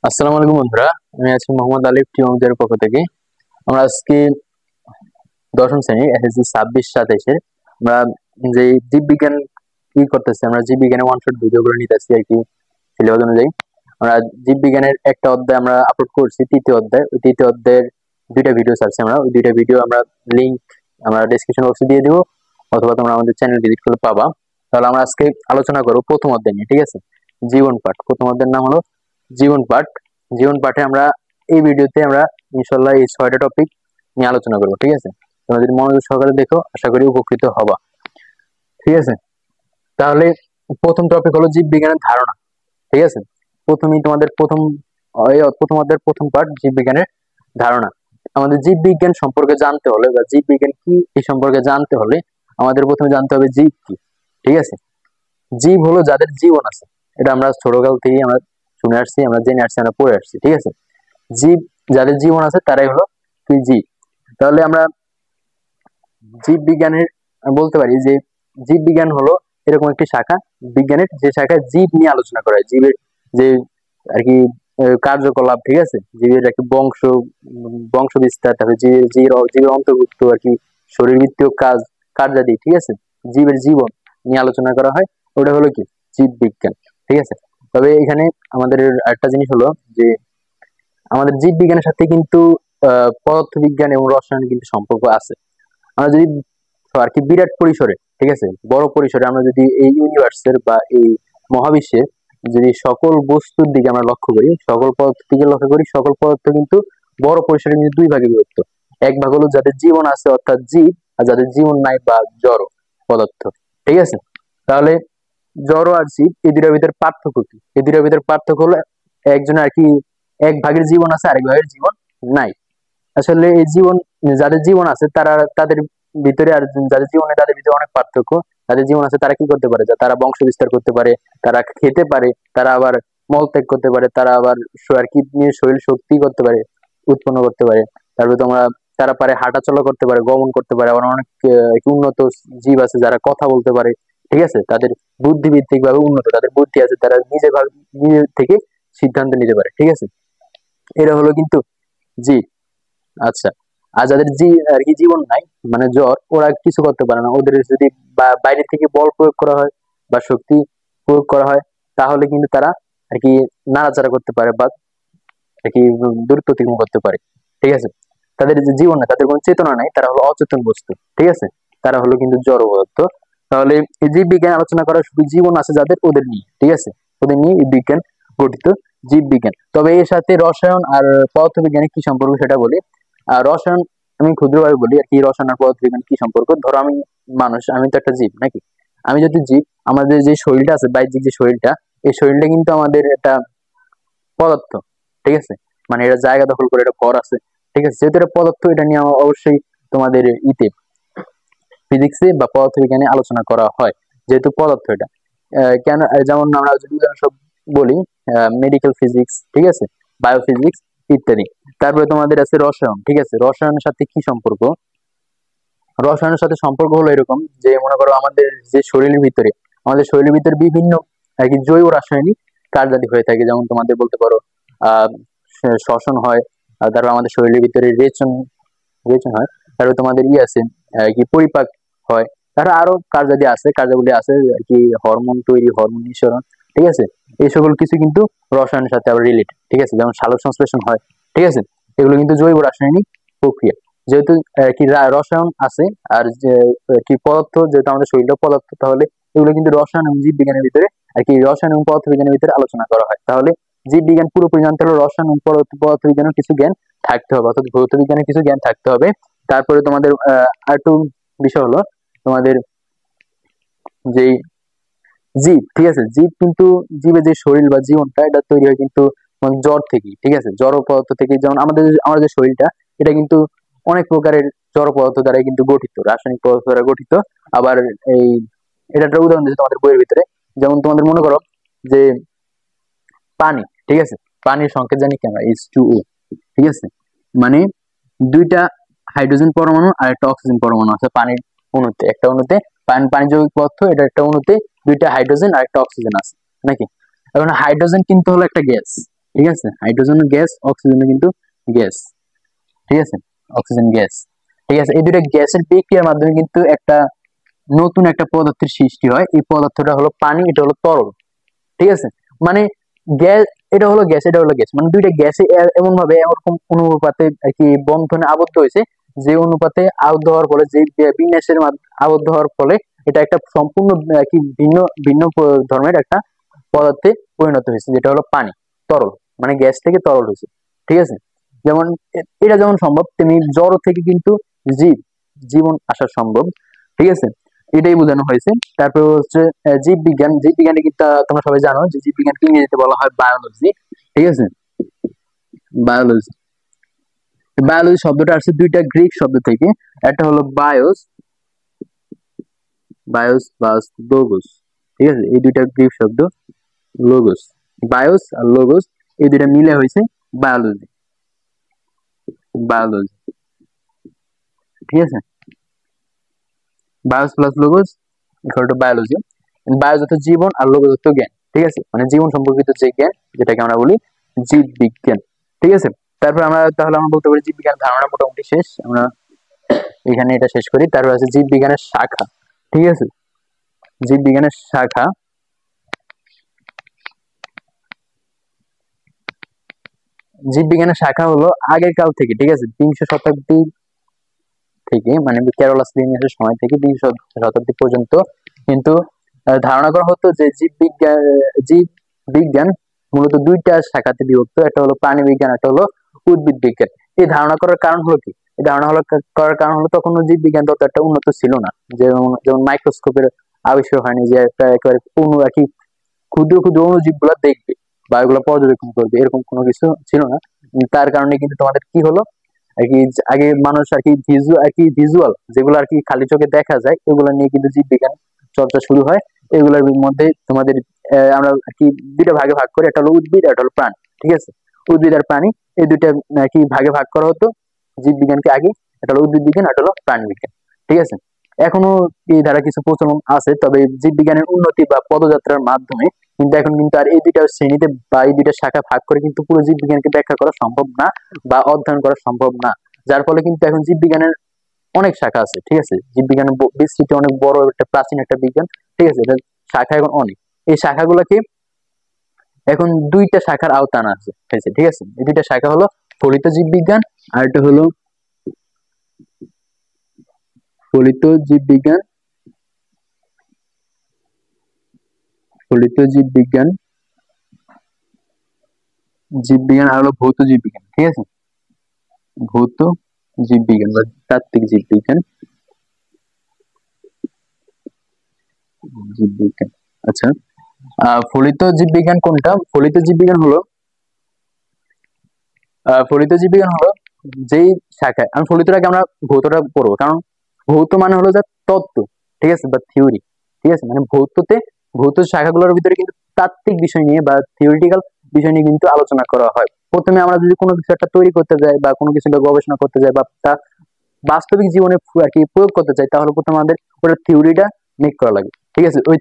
আসসালামু আলাইকুম বন্ধুরা, আমি আছি মোহাম্মদ আলিফ টিউটোরিয়ালের পক্ষ থেকে। আমরা আজকে দশম শ্রেণী এসএসসি 26-27 আমরা যে জীববিজ্ঞান কি করতেছি, আমরা জীববিজ্ঞানের ওয়ান শট ভিডিও করে নিতেছি আর কি সিলেবাস অনুযায়ী। আমরা জীববিজ্ঞানের একটা অধ্যায় আমরা আপলোড করছি, তৃতীয় অধ্যায়। ওই তৃতীয় অধ্যায়ের দুইটা ভিডিও ছাড়ছি আমরা। ওই দুইটা ভিডিও আমরা লিঙ্ক আমরা ডেসক্রিপশন বক্সে দিয়ে দিব, অথবা তোমরা আমাদের চ্যানেল ভিজিট করলে পাবা। তাহলে আমরা আজকে আলোচনা করবো প্রথম অধ্যায় নিয়ে, ঠিক আছে? জীবন পাঠ। প্রথম অধ্যায়ের নাম হলো জীবন পাঠ। জীবন পাঠে আমরা এই ভিডিওতে আমরা ইনশাল্লাহ এই 6টা টপিক নিয়ে আলোচনা করবো, ঠিক আছে? তোমরা যদি মনোযোগ সহকারে দেখো, আশা করি উপকৃত হবা, ঠিক আছে? তাহলে প্রথম টপিক হলো জীববিজ্ঞানের ধারণা, ঠিক আছে? প্রথমেই তোমাদের প্রথম অধ্যায়ের প্রথম পার্ট জীববিজ্ঞানের ধারণা। আমাদের জীববিজ্ঞান সম্পর্কে জানতে হলে বা জীববিজ্ঞান কি এই সম্পর্কে জানতে হলে আমাদের প্রথমে জানতে হবে জীব কি, ঠিক আছে? জীব হলো যাদের জীবন আছে। এটা আমরা ছোটকাল থেকেই আমরা শুনে আসছি, আমরা জেনে আসছি, আমরা পড়ে আসছি, ঠিক আছে? জীব যাদের জীবন আছে তারাই হলো কি জীব। তাহলে আমরা জীব বিজ্ঞানের বলতে পারি যে জীব বিজ্ঞান হলো এরকম একটি শাখা বিজ্ঞানের, যে শাখায় জীব নিয়ে আলোচনা করা হয়। জীবের যে আর কি কার্যকলাপ, ঠিক আছে? জীবের একটি বংশ বিস্তার, তারপরে জীবের অন্তর্ভুক্ত আর কি শরীরবৃত্তীয় কার্যাদি, ঠিক আছে? জীবের জীবন নিয়ে আলোচনা করা হয়, ওটা হলো কি জীব বিজ্ঞান, ঠিক আছে? তবে এখানে আমাদের একটা জিনিস হলো যে আমাদের জীব বিজ্ঞানের সাথে কিন্তু পদার্থ বিজ্ঞান এবং রসায়ন কিন্তু সম্পর্ক আছে। আমরা যদি আর কি বিরাট পরিসরে, ঠিক আছে, বড় পরিসরে আমরা যদি এই ইউনিভার্সের বা এই মহাবিশ্বের যদি সকল বস্তুর দিকে আমরা লক্ষ্য করি, সকল পদার্থের দিকে লক্ষ্য করি, সকল পদার্থ কিন্তু বড় পরিসরে কিন্তু দুই ভাগে বিভক্ত। এক ভাগ হলো যাদের জীবন আছে অর্থাৎ জীব, আর যাদের জীবন নাই বা জড় পদার্থ, ঠিক আছে? তাহলে জড় আর জীব এই দুটার ভিতরে পার্থক্য কি? এই দুটার ভিতরে পার্থক্য হলো একজনের আর কি এক ভাগের জীবন আছে, আরেক ভাগের জীবন নাই। আসলে এই জীবন যাদের জীবন আছে তাদের ভিতরে আর যাদের জীবন নেই তাদের ভিতরে অনেক পার্থক্য। যাদের জীবন আছে তারা কি করতে পারে, তারা বংশ বিস্তার করতে পারে, তারা খেতে পারে, তারা আবার মল ত্যাগ করতে পারে, তারা আবার আর কি নিয়ে শরীর শক্তি করতে পারে, উৎপন্ন করতে পারে। তারপরে তারা পারে হাঁটাচলা করতে পারে, গমন করতে পারে। আবার অনেক উন্নত জীব আছে যারা কথা বলতে পারে, ঠিক আছে? তাদের বুদ্ধিভিত্তিক ভাবে উন্নত, তাদের বুদ্ধি আছে, তারা নিজের থেকে সিদ্ধান্ত নিতে পারে, ঠিক আছে? এরা হলো কিন্তু জীব। আচ্ছা, আর যাদের আর কি জীবন নাই মানে জ্বর, ওরা কিছু করতে পারে না। ওদের যদি বাইরে থেকে বল প্রয়োগ করা হয় বা শক্তি প্রয়োগ করা হয়, তাহলে কিন্তু তারা আর কি নাড়াচাড়া করতে পারে বা আর কি দূরত্ব অতিক্রম করতে পারে, ঠিক আছে? তাদের যে জীবন নাই, তাদের কোনো চেতনা নাই, তারা হলো অচেতন বস্তু, ঠিক আছে? তারা হলো কিন্তু জড় পদার্থ। তাহলে এই জীব বিজ্ঞান আলোচনা করা শুধু জীবন আছে যাদের, ওদের নিয়ে, ঠিক আছে? ওদের নিয়ে এই বিজ্ঞান গঠিত, জীব বিজ্ঞান। তবে এর সাথে রসায়ন আর পদার্থ বিজ্ঞানের কি সম্পর্ক সেটা বলি। আর রসায়ন আমি ক্ষুদ্রভাবে বলি আর কি, রসায়ন আর পদার্থ বিজ্ঞান কি সম্পর্ক। ধরো আমি মানুষ, আমি তো একটা জীব নাকি? আমি যদি জীব, আমাদের যে শরীরটা আছে, বাহ্যিক যে শরীরটা, এই শরীরটা কিন্তু আমাদের একটা পদার্থ, ঠিক আছে? মানে এটা জায়গা দখল করে, এটা ভর আছে, ঠিক আছে? যেহেতু এটা পদার্থ, এটা নিয়ে অবশ্যই তোমাদের ফিজিক্সে বা পদার্থবিজ্ঞানে আলোচনা করা হয়, যেহেতু পদার্থ এটা। কেন, যেমন আমরা যদি উদাহরণস্বরূপ বলি মেডিকেল ফিজিক্স, ঠিক আছে, বায়োফিজিক্স ইত্যাদি। তারপরে তোমাদের আছে রসায়ন, ঠিক আছে? রসায়নের সাথে কি সম্পর্ক? রসায়নের সাথে সম্পর্ক হলো এরকম যে মনে করো আমাদের শরীরের ভিতরে বিভিন্ন আর কি জৈব রাসায়নিক কার্যাদি হয়ে থাকে। যেমন তোমাদের বলতে পারো আহ শ্বসন হয়, আর তারপর আমাদের শরীরের ভিতরে রেচন রেচন হয়, তারপরে তোমাদের আছে কি পরিপাক হয়। তারা আরো কার্যাবলী আছে আর কি, হরমোন তৈরি, হরমোন নিঃসরণ, ঠিক আছে? এই সকল কিছু কিন্তু রসায়নের সাথে আবার রিলেটেড, ঠিক আছে? যেমন সালোক সংশ্লেষণ হয়, ঠিক আছে? এগুলো কিন্তু জৈব রাসায়নিক প্রক্রিয়া। যেহেতু কি রসায়ন আছে আর যে কি পদার্থ, যেহেতু আমাদের শরীরটা পদার্থ, তাহলে এগুলো কিন্তু রসায়ন এবং জীব বিজ্ঞানের ভিতরে আর কি রসায়ন এবং পদার্থ বিজ্ঞানের ভিতরে আলোচনা করা হয়। তাহলে জীব বিজ্ঞান পুরোপুরি জানতে হলে রসায়ন এবং পদার্থ বিজ্ঞানের কিছু জ্ঞান থাকতে হবে, অর্থাৎ ভৌত বিজ্ঞানের কিছু জ্ঞান থাকতে হবে। তারপরে তোমাদের আরেকটু বিষয় হলো তোমাদের যেই জীব, ঠিক আছে? জীব কিন্তু জীবের যে শরীর বা জীবনটা, এটা তৈরি হয় কিন্তু জ্বর থেকেই, ঠিক আছে? জড় পদার্থ থেকে। যেমন আমাদের যে শরীরটা, এটা কিন্তু অনেক প্রকারের জড় পদার্থ দ্বারা কিন্তু গঠিত, রাসায়নিক পদার্থ দ্বারা গঠিত। আবার এই এটা একটা উদাহরণ দিচ্ছি তোমাদের বইয়ের ভিতরে। যেমন তোমাদের মনে করো যে পানি, ঠিক আছে? পানির সংকেত জানি কি আমরা H2O, ঠিক আছে? মানে দুইটা হাইড্রোজেন পরমাণু আর একটা অক্সিজেন পরমাণু আছে পানির অণুতে। একটা অণুতে পানি যৌগিক পদার্থ, এটা একটা অণুতে দুইটা হাইড্রোজেন আর একটা অক্সিজেন আছে নাকি? এখন হাইড্রোজেন কিন্তু হলো একটা গ্যাস, ঠিক আছে, হাইড্রোজেন গ্যাস, অক্সিজেন কিন্তু গ্যাস, ঠিক আছে, অক্সিজেন গ্যাস, ঠিক আছে। এই দুইটা গ্যাসের বিক্রিয়ার মাধ্যমে কিন্তু একটা নতুন একটা পদার্থের সৃষ্টি হয়। এই পদার্থটা হলো পানি, এটা হলো তরল, ঠিক আছে। মানে গ্যাস, এটা হলো গ্যাস, এটা হলো গ্যাস, মানে দুইটা গ্যাসে এমন ভাবে এরকম অনুপাতে আর কি বন্ধনে আবদ্ধ হয়েছে, যে অনুপাতে আবদ্ধ হওয়ার ফলে, যে বিন্যাসের আবদ্ধ হওয়ার ফলে এটা একটা সম্পূর্ণ কি ভিন্ন ভিন্ন ধর্মের একটা পদার্থে পরিণত হয়েছে, যেটা হলো পানি, তরল, মানে গ্যাস থেকে তরল হয়েছে, ঠিক আছে। যেমন এটা যেমন সম্ভব, তেমনি জড় থেকে কিন্তু জীবন আসা সম্ভব, ঠিক আছে, এটাই বোঝানো হয়েছে। তারপরে হচ্ছে জীববিজ্ঞান। জীববিজ্ঞানে কিন্তু তোমরা সবাই জানো যে জীববিজ্ঞানকে ইংরেজিতে বলা হয় বায়োলজি, ঠিক আছে, বায়োলজি। বায়োলজি শব্দটা আসছে দুইটা গ্রিক শব্দ থেকে, একটা হলো বায়োস, বায়োস বা লোগোস, ঠিক আছে, এই দুইটা গ্রিক শব্দ, লোগোস, বায়োস আর লোগোস, এই দুইটা মিলে হয়েছে বায়োলজি, বায়োলজি, ঠিক আছে, bias plus logos equal to biology. Bias অর্থ জীবন আর লোগোস অর্থ জ্ঞান, ঠিক আছে, মানে জীবন সম্পর্কিত যে জ্ঞান, যেটাকে আমরা বলি জীববিজ্ঞান, ঠিক আছে। তারপর আমরা বলতে পারি জীববিজ্ঞান ধারণা মোটামুটি শেষ, আমরা এখানে এটা শেষ করি। তারপর আছে জীববিজ্ঞানের শাখা, ঠিক আছে, জীববিজ্ঞানের শাখা, জীববিজ্ঞানের শাখা হলো আগের কাল থেকে, ঠিক আছে, বিংশ শতাব্দী থেকে, মানে কেরলাস লিনিয়াসের সময় থেকে বিংশ শতাব্দী পর্যন্ত কিন্তু ধারণা করা হতো যে জীববিজ্ঞান মূলত দুইটা শাখাতে বিভক্ত, একটা হলো প্রাণী বিজ্ঞান, একটা হলো উদ্ভিদ বিজ্ঞান। এই ধারণা করার কারণ হলো কি, এই ধারণা করার কারণ হলো তখন জীববিজ্ঞান তত একটা উন্নত ছিল না, যেমন যেমন মাইক্রোস্কোপের আবিষ্কার হয়নি, যে একটা একেবারে পূর্ণ আর কি ক্ষুদ্র ক্ষুদ্র অণুজীব গুলা দেখবে বা এগুলো পর্যবেক্ষণ করবে, এরকম কোনো কিছু ছিল না। তার কারণে কিন্তু তোমাদের কি হলো আর কি, আগে মানুষ আর কি ভিজুয়াল যেগুলো আর কি খালি চোখে দেখা যায়, এগুলো নিয়ে কিন্তু জীববিজ্ঞান চর্চা শুরু হয়। এগুলোর মধ্যে তোমাদের আমরা আর কি দুইটা ভাগে ভাগ করি, একটা হলো উদ্ভিদ, একটা হলো প্রাণী, ঠিক আছে। উদ্ভিদ আর প্রাণী এই দুইটা আর কি ভাগে ভাগ করা হতো জীববিজ্ঞানকে আগে, একটা হলো উদ্ভিদ বিজ্ঞান, একটা হলো প্রাণী বিজ্ঞান, ঠিক আছে। এখনো এই ধারা কিছু প্রচলন আছে, তবে জীববিজ্ঞানের উন্নতি বা পদযাত্রার মাধ্যমে কিন্তু এখন কিন্তু আর এই দুইটা শ্রেণীতে বা এই দুইটা শাখা ভাগ করে কিন্তু পুরো জীববিজ্ঞানকে ব্যাখ্যা করা সম্ভব না বা অধ্যয়ন করা সম্ভব না। যার ফলে কিন্তু এখন জীববিজ্ঞানের অনেক শাখা আছে, ঠিক আছে, জীববিজ্ঞানের বিস্তৃতি অনেক বড় একটা প্রাচীন একটা বিজ্ঞান, ঠিক আছে, এটা শাখা এখন অনেক। এই শাখাগুলোকে এখন দুইটা শাখার আওতা আনা হয়েছে, ঠিক আছে। এই দুইটা শাখা হলো ফলিত জীববিজ্ঞান, আর এটা হলো ফলিত জীববিজ্ঞান, ফলিত জীববিজ্ঞান, জীববিজ্ঞান আর হলো ভৌত জীববিজ্ঞান, ঠিক আছে, ভৌত জীববিজ্ঞান বা তাত্ত্বিক জীববিজ্ঞান, জীববিজ্ঞান। আচ্ছা, ফলিত জীববিজ্ঞান কোনটা? ফলিত জীববিজ্ঞান হলো ফলিত জীববিজ্ঞান হলো যেই শাখায়, আমি ফলিতটাকে আমরা ভৌতটা পড়বো, কারণ ভৌত মানে হলো যা তত্ত্ব, ঠিক আছে, বা থিওরি, ঠিক আছে, মানে ভৌত শাখাগুলোর ভিতরে কিন্তু তাত্ত্বিক বিষয় নিয়ে বা থিওরিটিক্যাল বিষয় নিয়ে কিন্তু আলোচনা করা হয়। প্রথমে আমরা যদি কোনো কিছু একটা তৈরি করতে যাই বা কোনো কিছু গবেষণা করতে যাই বা তা বাস্তবিক জীবনে আর কি প্রয়োগ করতে চাই, তাহলে প্রথমে আমাদের ওটা থিওরিটা মেক করা লাগে, ঠিক আছে। ওই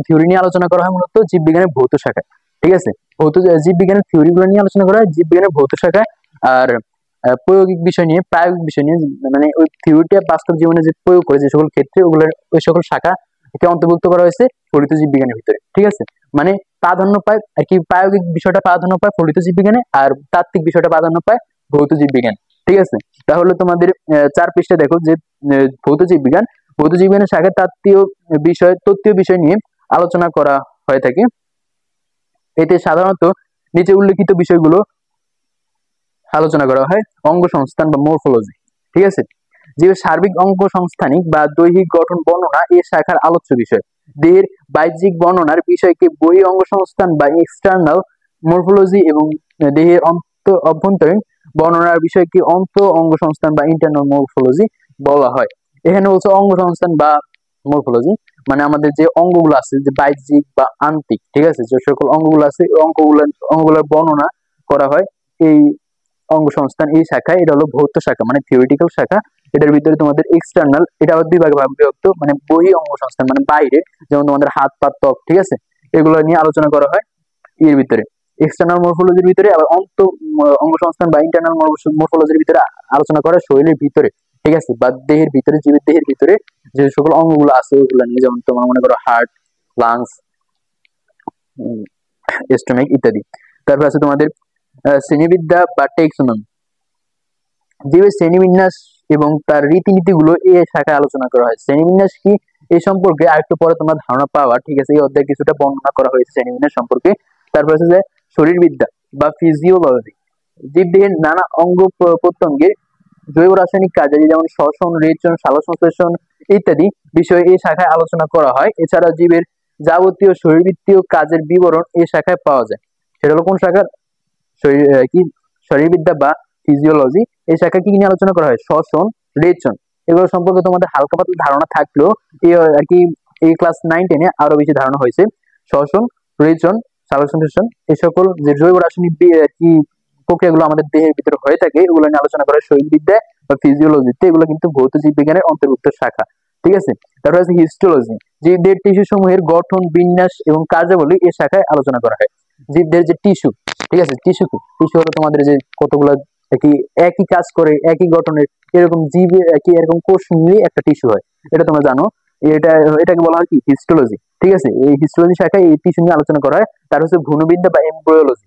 থিওরি নিয়ে আলোচনা করা হয় মূলত জীববিজ্ঞানের ভৌত শাখায়, ঠিক আছে। জীববিজ্ঞানের থিওরি গুলো নিয়ে আলোচনা করা হয় জীববিজ্ঞানের ভৌত শাখায়। আর প্রায়োগিক বিষয় নিয়ে, মানে ওই থিওরিটা বাস্তব জীবনে যে প্রয়োগ করে যে সকল ক্ষেত্রে, ওগুলোর ওই সকল শাখা একে অন্তর্ভুক্ত করা হয়েছে ফলিত জীববিজ্ঞানের ভিতরে, ঠিক আছে। মানে প্রাধান্য পায় আর কি, প্রায়োগিক বিষয়টা প্রাধান্য পায় ফলিত জীববিজ্ঞানে, আর তাত্ত্বিক বিষয়টা প্রাধান্য পায় ভৌত জীববিজ্ঞান, ঠিক আছে। তাহলে তোমাদের 4 পৃষ্ঠা দেখো যে ভৌত জীববিজ্ঞান, ভৌত জীববিজ্ঞানের শাখায় তত্ত্বীয় বিষয় নিয়ে আলোচনা করা হয়ে থাকে। এতে সাধারণত নিচে উল্লেখিত বিষয়গুলো আলোচনা করা হয়: অঙ্গ সংস্থান বা মরফোলজি, ঠিক আছে। জীবের সার্বিক অঙ্গ সংস্থানিক বা দৈহিক গঠন বর্ণনা এই শাখার আলোচ্য বিষয়। দেহের বাহ্যিক বর্ণনার বিষয়কে বহি অঙ্গ সংস্থান বা এক্সটার্নাল মরফোলজি এবং দেহের অভ্যন্তরীণ বর্ণনার বিষয়কে অন্ত অঙ্গ সংস্থান বা ইন্টারনাল মরফোলজি বলা হয়। এখানে বলছে অঙ্গ সংস্থান বা মরফোলজি, মানে আমাদের যে অঙ্গগুলো আছে, যে বাহ্যিক বা আন্তিক, ঠিক আছে, যে সকল অঙ্গগুলো আছে অঙ্গগুলোর বর্ণনা করা হয় এই অঙ্গ সংস্থান এই শাখায়। এটা হলো ভৌত শাখা, মানে থিওরিটিক্যাল শাখা। এটার ভিতরে তোমাদের এক্সটার্নাল, এটা আবার 2 ভাগে বিভক্ত, মানে বহি অঙ্গ সংস্থান মানে বাইরে, যেমন তোমাদের হাত পা ত্বক, ঠিক আছে, এগুলো নিয়ে আলোচনা করা হয় এর ভিতরে। এক্সটার্নাল মরফোলজির ভিতরে, আবার অঙ্গসংস্থান বা ইন্টারনাল মরফোলজির ভিতরে আলোচনা করা শরীরের ভিতরে, ঠিক আছে, বা দেহের ভিতরে, জীবের দেহের ভিতরে যে সকল অঙ্গগুলো আছে ওগুলো নিয়ে, যেমন তোমার মনে করো হার্ট, লাংস, স্টোমাক ইত্যাদি। তারপর আছে তোমাদের শ্রেণীবিদ্যা বা টেক্সোনমি, জীবের শ্রেণীবিন্যাস এবং তার রীতিনীতিগুলো এই শাখায় আলোচনা করা হয়। শ্রেণীবিন্যাস কি এই সম্পর্কে আরেকটু পরে তোমার ধারণা পাওয়া, ঠিক আছে, এই অধ্যায়ে কিছুটা বর্ণনা করা হয়েছে শ্রেণীবিন্যাস সম্পর্কে। তারপর আছে যে শরীরবিদ্যা বা ফিজিওলজি, জীবদেহের নানা অঙ্গ প্রত্যঙ্গের জৈব রাসায়নিক কাজে, যেমন শ্বসন, রেচন, সালোকসংশ্লেষণ ইত্যাদি বিষয়ে এই শাখায় আলোচনা করা হয়। এছাড়া জীবের যাবতীয় শরীরবৃত্তীয় কাজের বিবরণ এই শাখায় পাওয়া যায়। সেটা হলো কোন শাখার? কি শরীরবিদ্যা বা ফিজিওলজি। এই শাখায় কি নিয়ে আলোচনা করা হয়? শ্বসন, রেচন, এগুলো সম্পর্কে তোমাদের হালকা পাতলা ধারণা থাকলেও আর কি এই ক্লাস 9-10-এ আরো বেশি ধারণা হয়েছে। শ্বসন, রেচন, সালোকসংশ্লেষণ, এই সকল যে জৈব রাসায়নিক কি প্রক্রিয়াগুলো আমাদের দেহের ভিতরে হয়ে থাকে এগুলো নিয়ে আলোচনা করা শরীরবিদ্যা বা ফিজিওলজিতে। এগুলো কিন্তু ভৌত জীববিজ্ঞানের অন্তর্ভুক্ত শাখা, ঠিক আছে। তারপর আছে হিস্টোলজি, জীবদের টিস্যু সমূহের গঠন, বিন্যাস এবং কার্যাবলী এই শাখায় আলোচনা করা হয়। জীবদের যে টিস্যু, ঠিক আছে, টিস্যু কি? টিস্যু হলো তোমাদের যে কতগুলো একই একই কাজ করে, একই গঠনের, এরকম জীব একই এরকম কোষ নিয়ে একটা টিস্যু হয়, এটা তোমরা জানো। এটা এটাকে বলা হয় কি? হিস্টোলজি, ঠিক আছে। এই হিস্টোলজি শাখায় এই টিস্যু নিয়ে আলোচনা করা হয়। তার হচ্ছে ভ্রূণবিদ্যা বা এমব্রায়োলজি,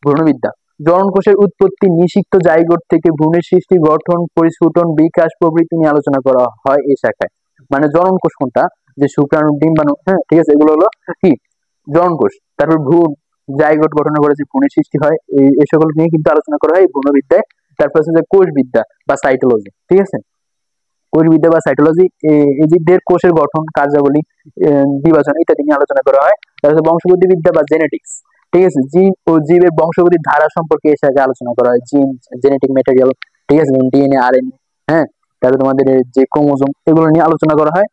ভ্রূণবিদ্যা, জনন কোষের উৎপত্তি, নিষিক্ত জাইগোট থেকে ভ্রূণের সৃষ্টি, গঠন, পরিস্ফুটন, বিকাশ প্রভৃতি নিয়ে আলোচনা করা হয় এই শাখায়। মানে জনন কোষ কোনটা? যে শুক্রাণু, ডিম্বাণু, হ্যাঁ, ঠিক আছে, এগুলো হলো কি? জনন কোষ। তারপর ভ্রূণ, জাইগোট গঠনের পরে যে ভ্রূণের সৃষ্টি হয়, এই সকল নিয়ে কিন্তু আলোচনা করা হয় ভ্রূণবিদ্যায়। তারপর হচ্ছে যে কোষবিদ্যা বা সাইটোলজি, ঠিক আছে। কোষবিদ্যা বা সাইটোলজি এই জীবদের কোষের গঠন, কার্যাবলী, বিভাজন ইত্যাদি নিয়ে আলোচনা করা হয়। তারপর বংশগতিবিদ্যা বা জেনেটিক্স, ঠিক আছে, জীব ও জীবের বংশগতির ধারা সম্পর্কে এর সাথে আলোচনা করা হয়। জিন, জেনেটিক ম্যাটেরিয়াল, ঠিক আছে, ডিএনএ, আরএনএ, হ্যাঁ, তারপরে তোমাদের যে ক্রোমোজোম, এগুলো নিয়ে আলোচনা করা হয়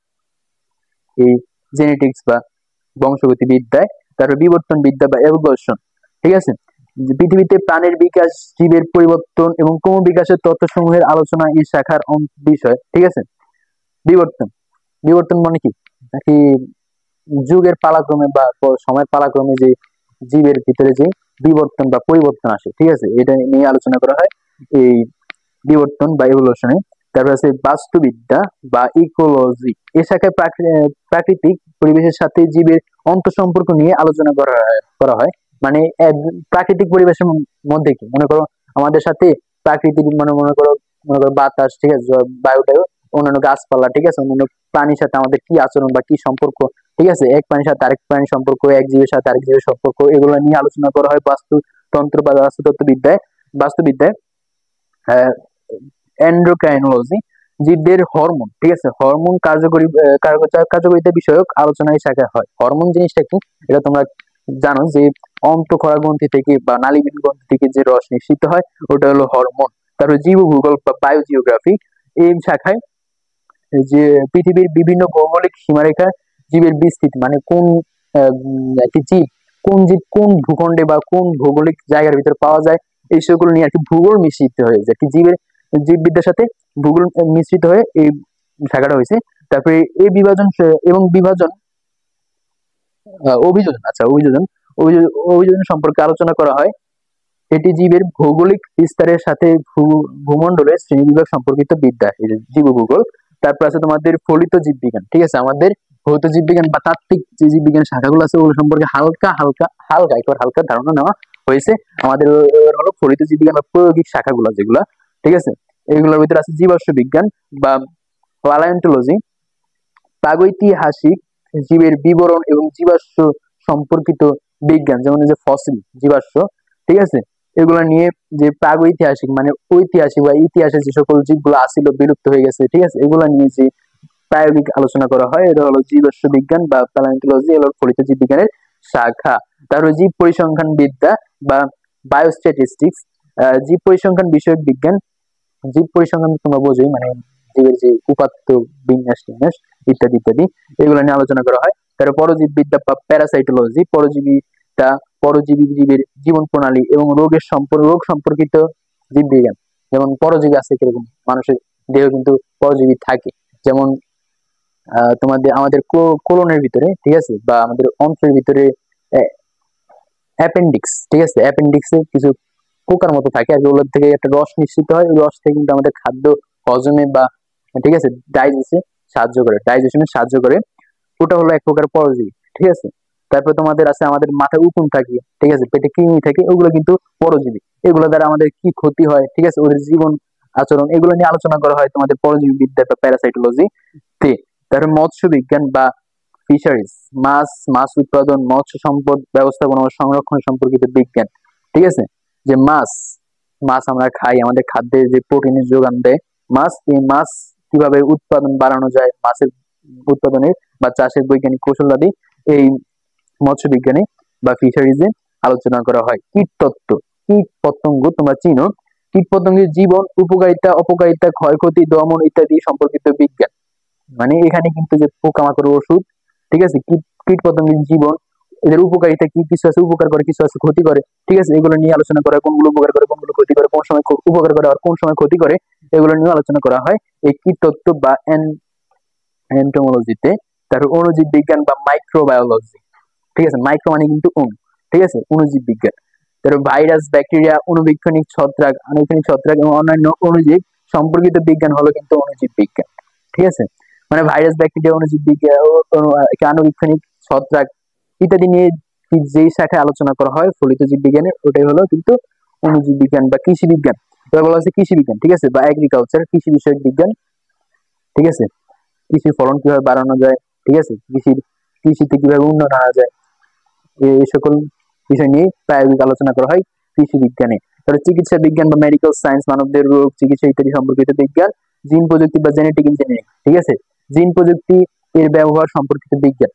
এই জেনেটিক্স বা বংশগতি বিদ্যায়। তারপর বিবর্তন বিদ্যা বা এভোলিউশন, ঠিক আছে, পৃথিবীতে প্রাণের বিকাশ, জীবের পরিবর্তন এবং ক্রম বিকাশের তত্ত্বসমূহের আলোচনা এই শাখার বিষয়, ঠিক আছে। বিবর্তন, বিবর্তন মানে কি? নাকি যুগের পালাক্রমে বা সময়ের পালাক্রমে যে জীবের ভিতরে যে বিবর্তন বা পরিবর্তন আসে, ঠিক আছে, এটা নিয়ে আলোচনা করা হয় এই বিবর্তন বা এভলিউশনে। তারপর আছে বাস্তুবিদ্যা বা ইকোলজি, এ শাখায় প্রাকৃতিক পরিবেশের সাথে জীবের অন্তঃসম্পর্ক নিয়ে আলোচনা করা হয়। মানে প্রাকৃতিক পরিবেশের মধ্যে কি মনে করো আমাদের সাথে প্রাকৃতিক, মানে মনে করো বাতাস, ঠিক আছে, বায়ুটাও, অন্যান্য গাছপালা, ঠিক আছে, অন্যান্য প্রাণীর সাথে আমাদের কি আচরণ বা কি সম্পর্ক, ঠিক আছে, এক প্রাণীর সাথে আরেক প্রাণীর সম্পর্ক, এক জীবের সাথে আরেক জীবের সম্পর্ক, এগুলো নিয়ে আলোচনা করা হয় বাস্তুতন্ত্র বা বাস্তুতত্ত্ববিদ্যায়। বাস্তুবিদ্যায় এন্ডোক্রাইনোলজি, জীবদের হরমোন, ঠিক আছে, হরমোন কার্যকারিতা বিষয়ক আলোচনা এই শাখায় হয়। হরমোন জিনিসটা কি এটা তোমরা জানো, যে অন্তঃক্ষরা গ্রন্থি থেকে বা নালীবিহীন গ্রন্থি থেকে যে রস নিঃসৃত হয় ওটা হলো হরমোন। তারপর জীবভূগোল বা বায়োজিওগ্রাফি, এই শাখায় যে পৃথিবীর বিভিন্ন ভৌগোলিক সীমারেখা, জীবের বিস্তৃতি, মানে কোন একটি জীব, কোন ভূখণ্ডে বা কোন ভৌগোলিক জায়গার ভিতরে পাওয়া যায়, এই সকল নিয়ে আর কি ভূগোল মিশ্রিত হয়ে যায়, কি জীববিদ্যার সাথে ভূগোল মিশ্রিত হয়ে এই শাখাটা হয়েছে। তারপরে এই বিভাজন এবং বিভাজন, অভিযোজন, আচ্ছা, অভিযোজন সম্পর্কে আলোচনা করা হয়। এটি জীবের ভৌগোলিক বিস্তারের সাথে ভূমণ্ডলের শ্রেণীবিভাগ সম্পর্কিত বিদ্যা, এই যে জীবভূগোল। তারপর আছে তোমাদের ফলিত জীববিজ্ঞান, ঠিক আছে, আমাদের ভৌত জীববিজ্ঞান বা তাত্ত্বিক যে জীববিজ্ঞান শাখাগুলো আছে ওগুলো সম্পর্কে হালকা হালকা হালকা একবার হালকা ধারণা নেওয়া হয়েছে। আমাদের হলো ফলিত জীববিজ্ঞান বা প্রায়োগিক শাখাগুলো যেগুলা, ঠিক আছে। এগুলোর ভিতরে আছে জীবাশ্ম বিজ্ঞান বা প্যালিওন্টোলজি, প্রাগৈতিহাসিক জীবের বিবরণ এবং জীবাশ্ম সম্পর্কিত বিজ্ঞান, যেমন যে ফসিল, জীবাশ্ম, ঠিক আছে, এগুলো নিয়ে যে প্রাগৈতিহাসিক মানে ঐতিহাসিক বা ইতিহাসে যে সকল জীবগুলো আসিল, বিলুপ্ত হয়ে গেছে, ঠিক আছে, এগুলো নিয়ে যে প্রায়োগিক আলোচনা করা হয় এটা হলো জীবাশ্ম বিজ্ঞান বা প্যালিওন্টোলজি, এগুলো ফলিত জীববিজ্ঞানের শাখা। তারপরে জীব পরিসংখ্যান বিদ্যা বা বায়োস্ট্যাটিস্টিক্স, জীব পরিসংখ্যান বিষয়ক বিজ্ঞান। জীব পরিসংখ্যান তোমরা বোঝোই, মানে জীবের যে উপাত্ত, বিন্যাস টিন্যাস ইত্যাদি ইত্যাদি, এগুলো নিয়ে আলোচনা করা হয়। তারপর পরজীব বিদ্যা বা প্যারাসাইটোলজি, পরজীবী জীবের জীবন প্রণালী এবং রোগ সম্পর্কিত জীববিজ্ঞান। যেমন পরজীবী আছে কিরকম, মানুষের দেহ কিন্তু পরজীবী থাকে, যেমন আমাদের কোলনের ভিতরে, ঠিক আছে, বা আমাদের অন্ত্রের ভিতরে অ্যাপেন্ডিক্স, ঠিক আছে, অ্যাপেন্ডিক্সে কিছু পোকার মতো থাকে আর কি, ওগুলোর থেকে একটা রস নিঃসৃত হয়, ওই রস থেকে কিন্তু আমাদের খাদ্য হজমে বা ঠিক আছে ডাইজেশনে সাহায্য করে। ওটা হলো এক প্রকার পরজীবী, ঠিক আছে। তারপরে তোমাদের আছে আমাদের মাথায় উকুন থাকে, ঠিক আছে, পেটে কৃমি থাকে, ওগুলো কিন্তু পরজীবী। এগুলো দ্বারা আমাদের কি ক্ষতি হয়, ঠিক আছে, ওদের জীবন আচরণ এগুলো নিয়ে আলোচনা করা হয় তোমাদের পরজীবী বিদ্যা বা প্যারাসাইটোলজি তে। তারপরে মৎস্য বিজ্ঞান বা ফিশারিজ, মাছ উৎপাদন, মৎস্য সম্পদ ব্যবস্থাপনা ও সংরক্ষণ সম্পর্কিত বিজ্ঞান, ঠিক আছে। যে মাছ মাছ আমরা খাই, আমাদের খাদ্যে যে প্রোটিনের যোগান দেয় মাছ, এই মাছ কিভাবে উৎপাদন বাড়ানো যায়, মাছের উৎপাদনের বা চাষের বৈজ্ঞানিক কৌশলাদি এই মৎস্য বিজ্ঞানে বা ফিশারিজে আলোচনা করা হয়। কীটতত্ত্ব, কীট পতঙ্গ তোমরা চিনো, কীট পতঙ্গের জীবন, উপকারিতা অপকারিতা, ক্ষয়ক্ষতি, দমন ইত্যাদি সম্পর্কিত বিজ্ঞান। মানে এখানে কিন্তু যে পোকামাকড়ের ওষুধ, ঠিক আছে, কীট পতঙ্গের জীবন, এদের উপকারিতা কি, কিছু আছে উপকার করে, কিছু আছে ক্ষতি করে, ঠিক আছে, এগুলো নিয়ে আলোচনা করা হয়। কোনগুলো উপকার করে, কোনগুলো ক্ষতি করে, কোন সময় উপকার করে আর কোন সময় ক্ষতি করে, এগুলো নিয়ে আলোচনা করা হয় এই কীটতত্ত্ব বা এন্টোমোলজিতে। তারপর অণুজীব বিজ্ঞান বা মাইক্রোবায়োলজি, ঠিক আছে, মাইক্রো মানে কিন্তু অণু, ঠিক আছে, অণুজীব বিজ্ঞান। তারপর ভাইরাস, ব্যাকটেরিয়া, অণুবীক্ষণিক ছত্রাক, আণুবীক্ষণিক ছত্রাক এবং অন্যান্য অণুজীব সম্পর্কিত বিজ্ঞান হলো কিন্তু অণুজীব বিজ্ঞান, ঠিক আছে। মানে ভাইরাস, ব্যাকটেরিয়া, অণুজীব বিজ্ঞান, আণুবীক্ষণিক ছত্রাক ইত্যাদি নিয়ে যেই শাখায় আলোচনা করা হয় ফলিত জীব বিজ্ঞানের, ওটাই হলো কিন্তু অণুজীব বিজ্ঞান বা কৃষি বিজ্ঞান। এবার বলা হচ্ছে কৃষি বিজ্ঞান, ঠিক আছে, বা এগ্রিকালচার, কৃষি বিষয়ক বিজ্ঞান, ঠিক আছে। কৃষির ফলন কিভাবে বাড়ানো যায়, ঠিক আছে, কৃষিতে কিভাবে উন্নয়ন আনা যায়, এই সকল বিষয় নিয়ে প্রায়োগিক আলোচনা করা হয় কৃষি বিজ্ঞানে। তাহলে চিকিৎসা বিজ্ঞান বা মেডিকেল সায়েন্স, মানবদের রোগ চিকিৎসা ইত্যাদি সম্পর্কিত বিজ্ঞান। জিন প্রযুক্তি বা জেনেটিক ইঞ্জিনিয়ারিং, ঠিক আছে, জিন প্রযুক্তি এর ব্যবহার সম্পর্কিত বিজ্ঞান।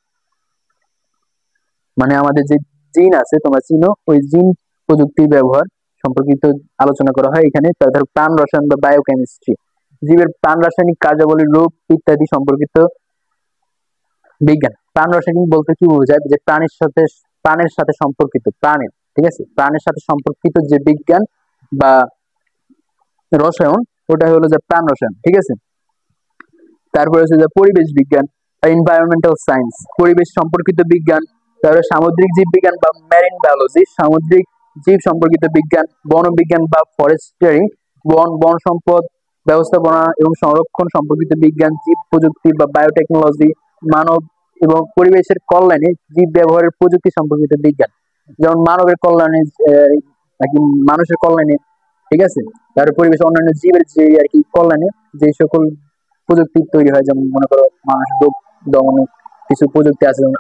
মানে আমাদের যে জিন আছে তোমরা চিনো, ওই জিন প্রযুক্তির ব্যবহার সম্পর্কিত আলোচনা করা হয় এখানে। তারপর প্রাণ রসায়ন বা বায়োকেমিস্ট্রি, জীবের প্রাণ রাসায়নিক কার্যাবলী, রোগ ইত্যাদি সম্পর্কিত বিজ্ঞান। প্রাণ রাসায়নিক বলতে কি বোঝায়, যে প্রাণের সাথে সম্পর্কিত, প্রাণের, ঠিক আছে, প্রাণের সাথে সম্পর্কিত যে বিজ্ঞান বা রসায়ন, ওটা হলো যে প্রাণ রসায়ন, ঠিক আছে। তারপরে হচ্ছে যে পরিবেশ বিজ্ঞান, এনভায়রনমেন্টাল সায়েন্স, পরিবেশ সম্পর্কিত বিজ্ঞান। তারপরে সামুদ্রিক জীব বিজ্ঞান বা মেরিন বায়োলজি, সামুদ্রিক জীব সম্পর্কিত বিজ্ঞান। বন বিজ্ঞান বা ফরেস্ট্রি, বন সম্পদ ব্যবস্থাপনা এবং সংরক্ষণ সম্পর্কিত বিজ্ঞান। জীব প্রযুক্তি বা বায়োটেকনোলজি, মানব এবং পরিবেশের কল্যাণে জীব ব্যবহারের প্রযুক্তি সম্পর্কিত বিজ্ঞান। যেমন মানবের কল্যাণে নাকি মানুষের কল্যাণে, ঠিক আছে, তার পরিবেশ অন্যান্য জীবের যে আর কি কল্যাণে যে সকল প্রযুক্তি তৈরি হয়, যেমন মনে করো মানুষ রোগ দমনে কিছু প্রযুক্তি আছে, যেমন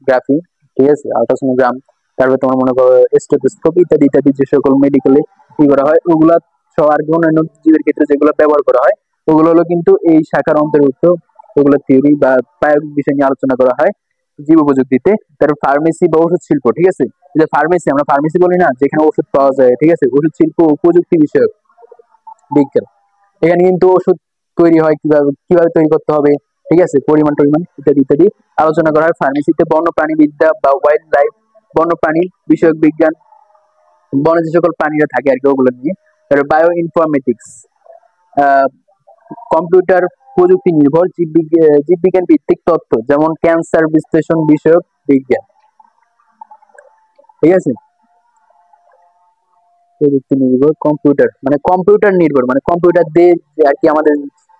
গ্রাফি, ঠিক আছে, আলট্রাসোনোগ্রাম। তারপরে তোমার মনে করো স্টেথোস্কোপ ইত্যাদি ইত্যাদি যে সকল মেডিকেলে কি করা হয়, ওগুলা সব আর কি অন্যান্য জীবের ক্ষেত্রে যেগুলো ব্যবহার করা হয়, ওগুলো হলো কিন্তু এই শাখার অন্তর্ভুক্ত। ওগুলো থিওরি বা প্রায়োগিক বিষয় নিয়ে আলোচনা করা হয় জীব প্রযুক্তিতে। তারপর ফার্মেসি বা ওষুধ শিল্প, ঠিক আছে, যে ফার্মেসি, আমরা ফার্মেসি বলি না, যেখানে ওষুধ পাওয়া যায়, ঠিক আছে, ওষুধ শিল্প ও প্রযুক্তি বিষয়ক বিজ্ঞান। এখানে কিন্তু ওষুধ তৈরি হয় কিভাবে, কিভাবে তৈরি করতে হবে, ঠিক আছে, পরিমাণ ইত্যাদি ইত্যাদি আলোচনা করা হয় ফার্মেসিতে। বন্যপ্রাণী বিদ্যা বা ওয়াইল্ড লাইফ, বন্যপ্রাণী বিষয়ক বিজ্ঞান, বনে যে সকল প্রাণীরা থাকে আর কি, ওগুলো নিয়ে। তারপরে বায়ো ইনফরমেটিক্স, কম্পিউটার প্রযুক্তি নির্ভর জীববিজ্ঞান ভিত্তিক তথ্য, যেমন ক্যান্সার বিশ্লেষণ বিষয়ক বিজ্ঞান, ঠিক আছে। প্রযুক্তি নির্ভর কম্পিউটার মানে কম্পিউটার নির্ভর, মানে কম্পিউটার দিয়ে আর কি আমাদের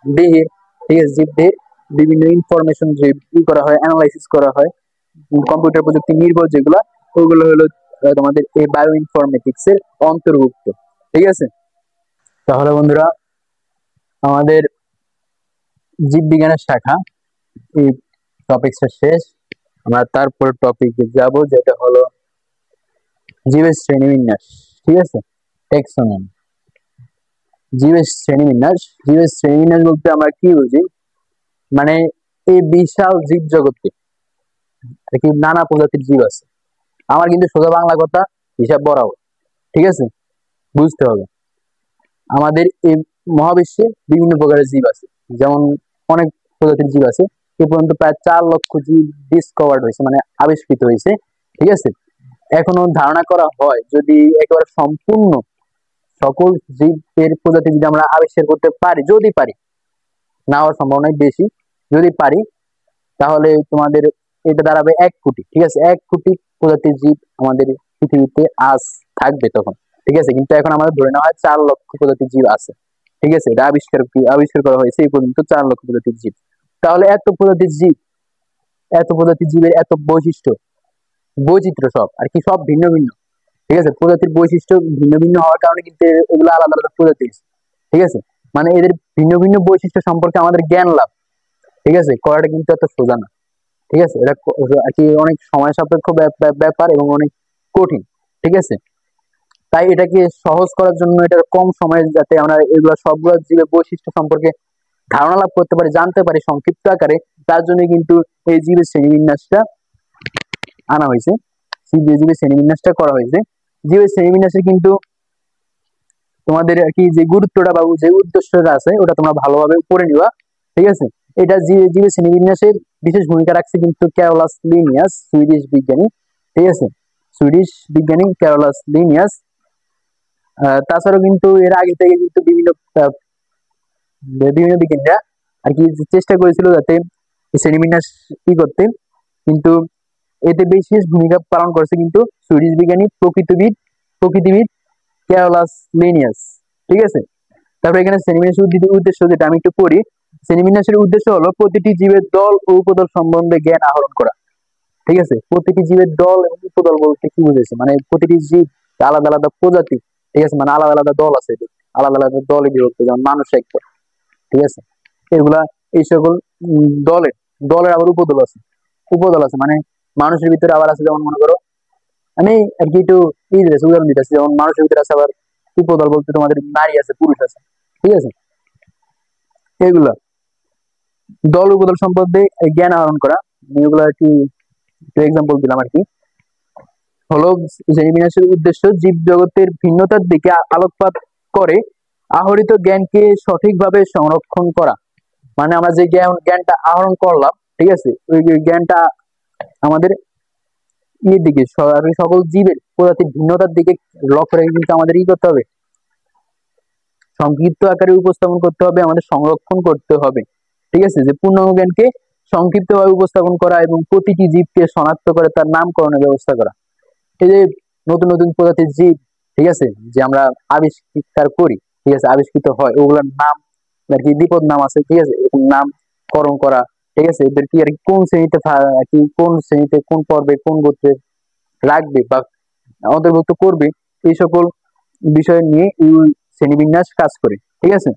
দেহে, ঠিক আছে, জীবদের বিভিন্ন ইনফরমেশন যে করা হয়, অ্যানালাইসিস করা হয় কম্পিউটার প্রযুক্তি নির্ভর যেগুলো, ওগুলো হলো তোমাদের এই বায়ো ইনফরমেটিক্স এর অন্তর্ভুক্ত, ঠিক আছে। তাহলে বন্ধুরা আমাদের জীববিজ্ঞানের শাখা এই টপিকটা শেষ। আমরা তারপর টপিকে যাব, যেটা হলো জীবের শ্রেণীবিন্যাস, ঠিক আছে, টেক্সোনমি। জীবের শ্রেণীবিন্যাস বলতে আমরা কি বুঝি, মানে এই বিশাল জীব জগতে আর কি নানা প্রজাতির জীব আছে। আমার কিন্তু সোজা বাংলা কথা হিসাব বরাবর, ঠিক আছে, বুঝতে হবে। আমাদের এই মহাবিশ্বে বিভিন্ন প্রকারের জীব আছে, যেমন অনেক প্রজাতির জীব আছে। এ পর্যন্ত প্রায় 4 লক্ষ জীব ডিসকভার্ড হয়েছে, মানে আবিষ্কৃত হয়েছে, ঠিক আছে। এখনো ধারণা করা হয় যদি একেবারে সম্পূর্ণ সকল জীবের প্রজাতি যদি আমরা আবিষ্কার করতে পারি, যদি পারি, না হওয়ার সম্ভাবনা বেশি, যদি পারি, তাহলে তোমাদের এটা দাঁড়াবে 1 কোটি, ঠিক আছে, 1 কোটি প্রজাতির জীব আমাদের পৃথিবীতে আজ থাকবে তখন, ঠিক আছে। কিন্তু এখন আমাদের ধরে নেওয়া হয় 4 লক্ষ প্রজাতির জীব আছে, ঠিক আছে। এটা আবিষ্কার করা হয়েছে এই পর্যন্ত 4 লক্ষ প্রজাতির জীব। তাহলে এত প্রজাতির জীবের এত বৈশিষ্ট্য, বৈচিত্র্য সব আর কি, সব ভিন্ন ভিন্ন, ঠিক আছে। প্রজাতির বৈশিষ্ট্য ভিন্ন ভিন্ন হওয়ার কারণে কিন্তু এগুলো আলাদা আলাদা প্রজাতি, ঠিক আছে। মানে এদের ভিন্ন ভিন্ন বৈশিষ্ট্য সম্পর্কে আমাদের জ্ঞান লাভ, ঠিক আছে, করাটা কিন্তু এত সোজা না, ঠিক আছে। এটা আর কি অনেক সময় সাপেক্ষ ব্যাপার এবং অনেক কঠিন, ঠিক আছে। তাই এটাকে সহজ করার জন্য, এটা কম সময়ে যাতে আমরা এগুলো সবগুলো জীবের বৈশিষ্ট্য সম্পর্কে ধারণা লাভ করতে পারি, জানতে পারি সংক্ষিপ্ত আকারে, তার জন্য কিন্তু এই জীবের শ্রেণীবিন্যাসটা আনা হয়েছে, জীবের শ্রেণীবিন্যাসটা করা হয়েছে। জীবের শ্রেণীবিন্যাসে কিন্তু তোমাদের আর কি যে গুরুত্বটা বা যে উদ্দেশ্যটা আছে ওটা তোমরা ভালোভাবে পড়ে নিবা, ঠিক আছে। এটা জীবের শ্রেণীবিন্যাসের বিশেষ ভূমিকা রাখছে কিন্তু ক্যারোলাস লিনিয়াস, সুইডিশ বিজ্ঞানী, ঠিক আছে, সুইডিশ বিজ্ঞানী ক্যারোলাস লিনিয়াস। তাছাড়াও কিন্তু এর আগে থেকে কিন্তু বিভিন্ন বিজ্ঞানীরা আর কি চেষ্টা করেছিল যাতে শ্রেণীবিন্যাস কি করতে, কিন্তু এতে বিশেষ ভূমিকা পালন করেছে কিন্তু সুইডিশ বিজ্ঞানী প্রকৃতিবিদ ক্যারোলাস লিনিয়াস, ঠিক আছে। তারপর এখানে শ্রেণীবিন্যাসের উদ্দেশ্য যেটা আমি একটু পড়ি। শ্রেণীবিন্যাসের উদ্দেশ্য হলো প্রতিটি জীবের দল ও উপদল সম্বন্ধে জ্ঞান আহরণ করা, ঠিক আছে। প্রতিটি জীবের দল এবং উপদল বলতে কি বুঝেছে, মানে প্রতিটি জীব আলাদা আলাদা প্রজাতি, ঠিক আছে, মানে আলাদা আলাদা দল আছে, আলাদা আলাদা দলে বিভক্ত, যেমন মানুষ এক দল, ঠিক আছে। এগুলা এই সকল দলের দলের আবার উপদল আছে মানে মানুষের ভিতরে আবার আছে, যেমন মনে করো আমি আর কি একটু উদাহরণ দিতেছি, যেমন মানুষের ভিতরে আছে আবার উপদল বলতে তোমাদের নারী আছে, পুরুষ আছে, ঠিক আছে। এগুলা দল উপদল সম্পর্কে জ্ঞান আহরণ করা, এগুলো আর কি এক্সাম্পল দিলাম আর কি। হলো শ্রেণীবিন্যাসের উদ্দেশ্য জীব জগতের ভিন্নতার দিকে আলোকপাত করে আহরিত জ্ঞানকে সঠিকভাবে সংরক্ষণ করা। মানে আমরা যে জ্ঞানটা আহরণ করলাম, ঠিক আছে, ওই জ্ঞানটা আমাদের ইয়ের দিকে, সকল জীবের প্রজাতির ভিন্নতার দিকে লক্ষ্য রেখে কিন্তু আমাদের করতে হবে, সংক্ষিপ্ত আকারে উপস্থাপন করতে হবে, আমাদের সংরক্ষণ করতে হবে, ঠিক আছে। যে পূর্ণাঙ্গ জ্ঞানকে সংক্ষিপ্তভাবে উপস্থাপন করা এবং প্রতিটি জীবকে শনাক্ত করে তার নামকরণের ব্যবস্থা করা। এই যে নতুন নতুন প্রজাতির জীব, ঠিক আছে, যে আমরা আবিষ্কার করি, ঠিক আছে, আবিষ্কৃত হয়, ওগুলোর নাম আর কি বিপদ নাম আছে, ঠিক আছে, এরকম নামকরণ করা, ঠিক আছে। এদের কি আর কি কোন শ্রেণীতে কি কোন শ্রেণীতে কোন পর্বে কোন গোত্রে রাখবে বা অন্তর্ভুক্ত করবে, এই সকল বিষয় নিয়ে এই শ্রেণীবিন্যাস কাজ করে, ঠিক আছে।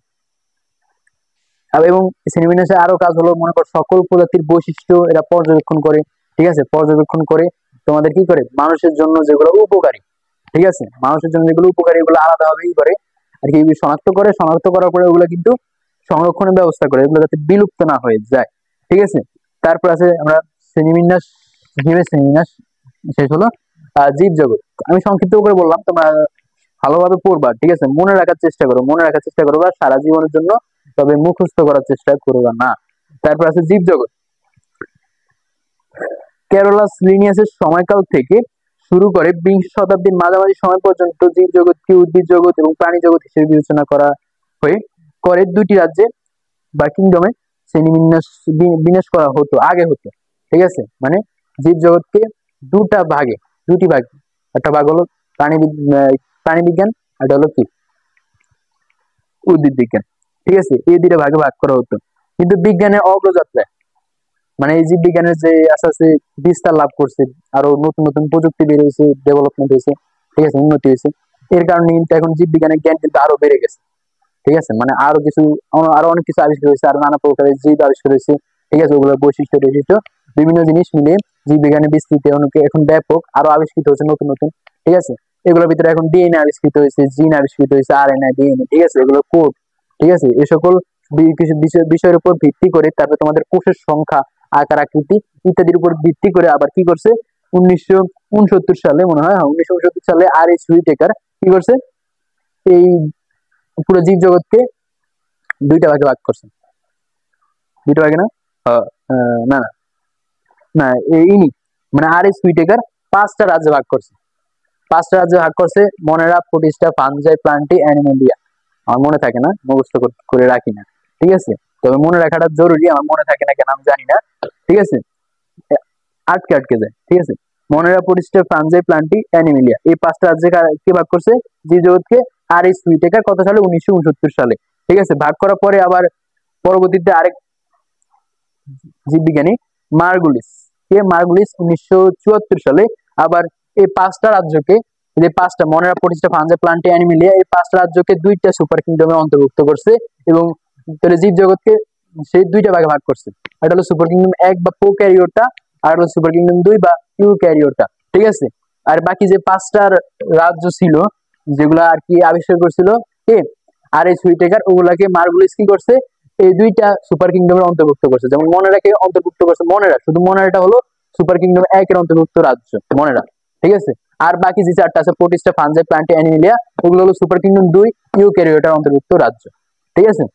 এবং শ্রেণীবিন্যাসে আরো কাজ হলো, মনে কর সকল প্রজাতির বৈশিষ্ট্য এরা পর্যবেক্ষণ করে, ঠিক আছে, পর্যবেক্ষণ করে তোমাদের কি করে মানুষের জন্য যেগুলো উপকারী, ঠিক আছে, মানুষের জন্য যেগুলো উপকারী এগুলো আলাদাভাবে করে আর কি শনাক্ত করার পরে ওগুলো কিন্তু সংরক্ষণের ব্যবস্থা করে, এগুলো যাতে বিলুপ্ত না হয়ে যায়, ঠিক আছে। তারপর আছে আমরা শ্রেণীবিন্যাস, জীবের শ্রেণীবিন্যাস শেষ হলো। জীব জগৎ আমি সংক্ষিপ্ত করে বললাম, তোমরা ভালোভাবে পড়বা, ঠিক আছে, মনে রাখার চেষ্টা করো বা সারা জীবনের জন্য, তবে মুখস্থ করার চেষ্টা করবা না। তারপর আছে জীব জগৎ। ক্যারোলাস লিনিয়াসের সময়কাল থেকে শুরু করে বিংশ শতাব্দীর মাঝামাঝি সময় পর্যন্ত জীব জগৎকে উদ্ভিদ জগৎ এবং প্রাণী জগৎ হিসেবে বিবেচনা করা হয়ে করে দুইটি রাজ্যে বা কিংডমে বিন্যাস করা হতো, আগে হতো, ঠিক আছে। মানে জীব জগৎকে দুটি ভাগ, একটা ভাগ হলো প্রাণী বিজ্ঞান, একটা হলো কি উদ্ভিদ বিজ্ঞান, ঠিক আছে, এই দুইটা ভাগে ভাগ করা হতো। কিন্তু বিজ্ঞানের অগ্রযাত্রায়, মানে এই জীব বিজ্ঞানের যে আস্তে আস্তে বিস্তার লাভ করছে, আরো নতুন নতুন প্রযুক্তি বের হয়েছে, ডেভেলপমেন্ট হয়েছে, ঠিক আছে, উন্নতি হয়েছে, এর কারণে কিন্তু এখন জীব বিজ্ঞানের জ্ঞান কিন্তু আরো বেড়ে গেছে, ঠিক আছে। মানে আরো অনেক কিছু আবিষ্কার হয়েছে, আরো নানা প্রকারের জীব আবিষ্কার হয়েছে, ঠিক আছে, ওগুলোর বৈশিষ্ট্য বিভিন্ন জিনিস মিলে জীব বিজ্ঞানের বিস্তৃতি এখন ব্যাপক, আরো আবিষ্কৃত হচ্ছে নতুন নতুন, ঠিক আছে। এগুলোর ভিতরে এখন ডিএনএ আবিষ্কৃত হয়েছে, জিন আবিষ্কৃত হয়েছে, আরএনএ, ডিএনএ, ঠিক আছে, এগুলো কোড, ঠিক আছে। এই সকল কিছু বিষয়ের উপর ভিত্তি করে তারপরে তোমাদের কোষের সংখ্যা, আকার আকৃতি ইত্যাদির উপর ভিত্তি করে আবার কি করছে 1969 সালে, মনে হয় 1969 সালে আর.এইচ. হুইটেকার কি করছে, এই পুরো জীব জগৎকে দুইটা ভাগে ভাগ করছে, দুইটা ভাগে না, না না ইনি মানে আর.এইচ. হুইটেকার 5টা রাজ্যে ভাগ করছে, 5টা রাজ্যে ভাগ করছে, মনেরা প্রোটিস্টা, ফানজাই, প্লান্টি, অ্যানিমেলিয়া। আমার মনে থাকে না, মুখস্থ করে রাখি না, ঠিক আছে, তবে মনে রাখাটা জরুরি, আমার মনে থাকে না কেন আমি জানি না, ঠিক আছে, আটকে যায়, ঠিক আছে। মনেরা, প্রোটিস্টা, ফাঞ্জাই, প্ল্যান্টি, অ্যানিমেলিয়া, এই 5টা রাজ্যে কে ভাগ করছে? জীবজগৎকে। আর এই সুইটেকার কত সালে? 1969 সালে। ঠিক আছে, ভাগ করার পরে আবার পরবর্তীতে আরেক জীববিজ্ঞানী মার্গুলিস, কে মার্গুলিস 1974 সালে আবার এই 5টা রাজ্যকে, যে 5টা মনেরা, প্রোটিস্টা, ফাঞ্জাই, প্ল্যান্টি, অ্যানিমেলিয়া, এই 5টা রাজ্যকে 2টা সুপার কিংডমে অন্তর্ভুক্ত করছে এবং তাহলে জীবজগৎকে সেই 2টা ভাগে ভাগ করছে। এটা হলো সুপার কিংডম 1 বা প্রোক্যারিওটা, আর হলো সুপার কিংডম 2 বা ইউক্যারিওটা। ঠিক আছে, আর বাকি যে 5টা রাজ্য ছিল যেগুলা আর কি আবিষ্কার করছিল কে? আর এই সুইটেকার, ওগুলাকে মার্গুলিস কি করছে? এই 2টা সুপার কিংডমের অন্তর্ভুক্ত করছে। যেমন মনেরাকে অন্তর্ভুক্ত করছে, মনেরা, শুধু মনেরাটা হলো সুপার কিংডম 1 এর অন্তর্ভুক্ত রাজ্য মনেরা। ঠিক আছে, আর বাকি যে 4টা আছে প্রোটিস্টা, ফাঞ্জাই, প্ল্যান্টি, অ্যানিমেলিয়া, ওগুলো হলো সুপার কিংডম 2 ইউক্যারিওটার অন্তর্ভুক্ত রাজ্য। ঠিক আছে,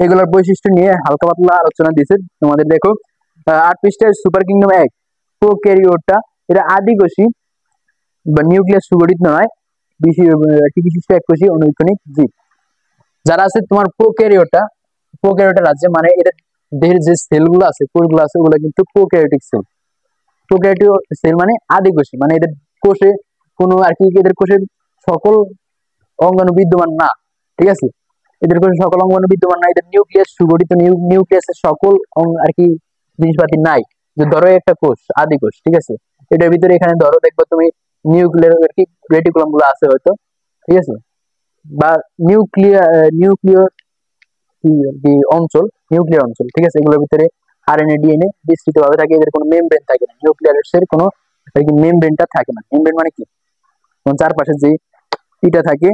এগুলোর বৈশিষ্ট্য নিয়ে হালকা পাতলা আলোচনা দিয়েছে তোমাদের। দেখো 8 পৃষ্ঠায় সুপার কিংডম 1 প্রোক্যারিওটা, এটা আদিকোষী বা নিউক্লিয়াস সুগঠিত নয়, বিশিষ্ট এককোষী অনৈক্ষণিক জীব। যারা আছে তোমার প্রোক্যারিওটা, প্রোক্যারিওটা রাজ্যে, মানে এদের দেহের যে সেলগুলো আছে, কোষগুলো আছে, ওগুলো কিন্তু প্রোক্যারিওটিক সেল। প্রোক্যারিওটিক সেল মানে আদিকোষী, মানে এদের কোষে কোনো আর কি, এদের কোষে সকল অঙ্গাণু বিদ্যমান না। ঠিক আছে, এদের কোষে সকল অঙ্গাণু বিদ্যমান না, এদের নিউক্লিয়াস সুগঠিত, নিউক্লিয়াসের সকল আর কি জিনিসপাতি নাই। যে ধরো একটা কোষ, আদিকোষ, ঠিক আছে, এটার ভিতরে এখানে ধরো দেখবো তুমি নিউক্লিয়ার আর কি রেটিকুলাম গুলো আছে হয়তো। ঠিক আছে, বা নিউক্লিয়ার কি অঞ্চল, নিউক্লিয়ার অঞ্চল। ঠিক আছে, এগুলোর ভিতরে আরএনএ, ডিএনএ বিস্তৃত ভাবে থাকে, এদের কোনো মেমব্রেন থাকে না, নিউক্লিয়াসের কোনো আর কি মেমব্রেনটা থাকে না। মেমব্রেন মানে কি? চারপাশে যে ইটা থাকে,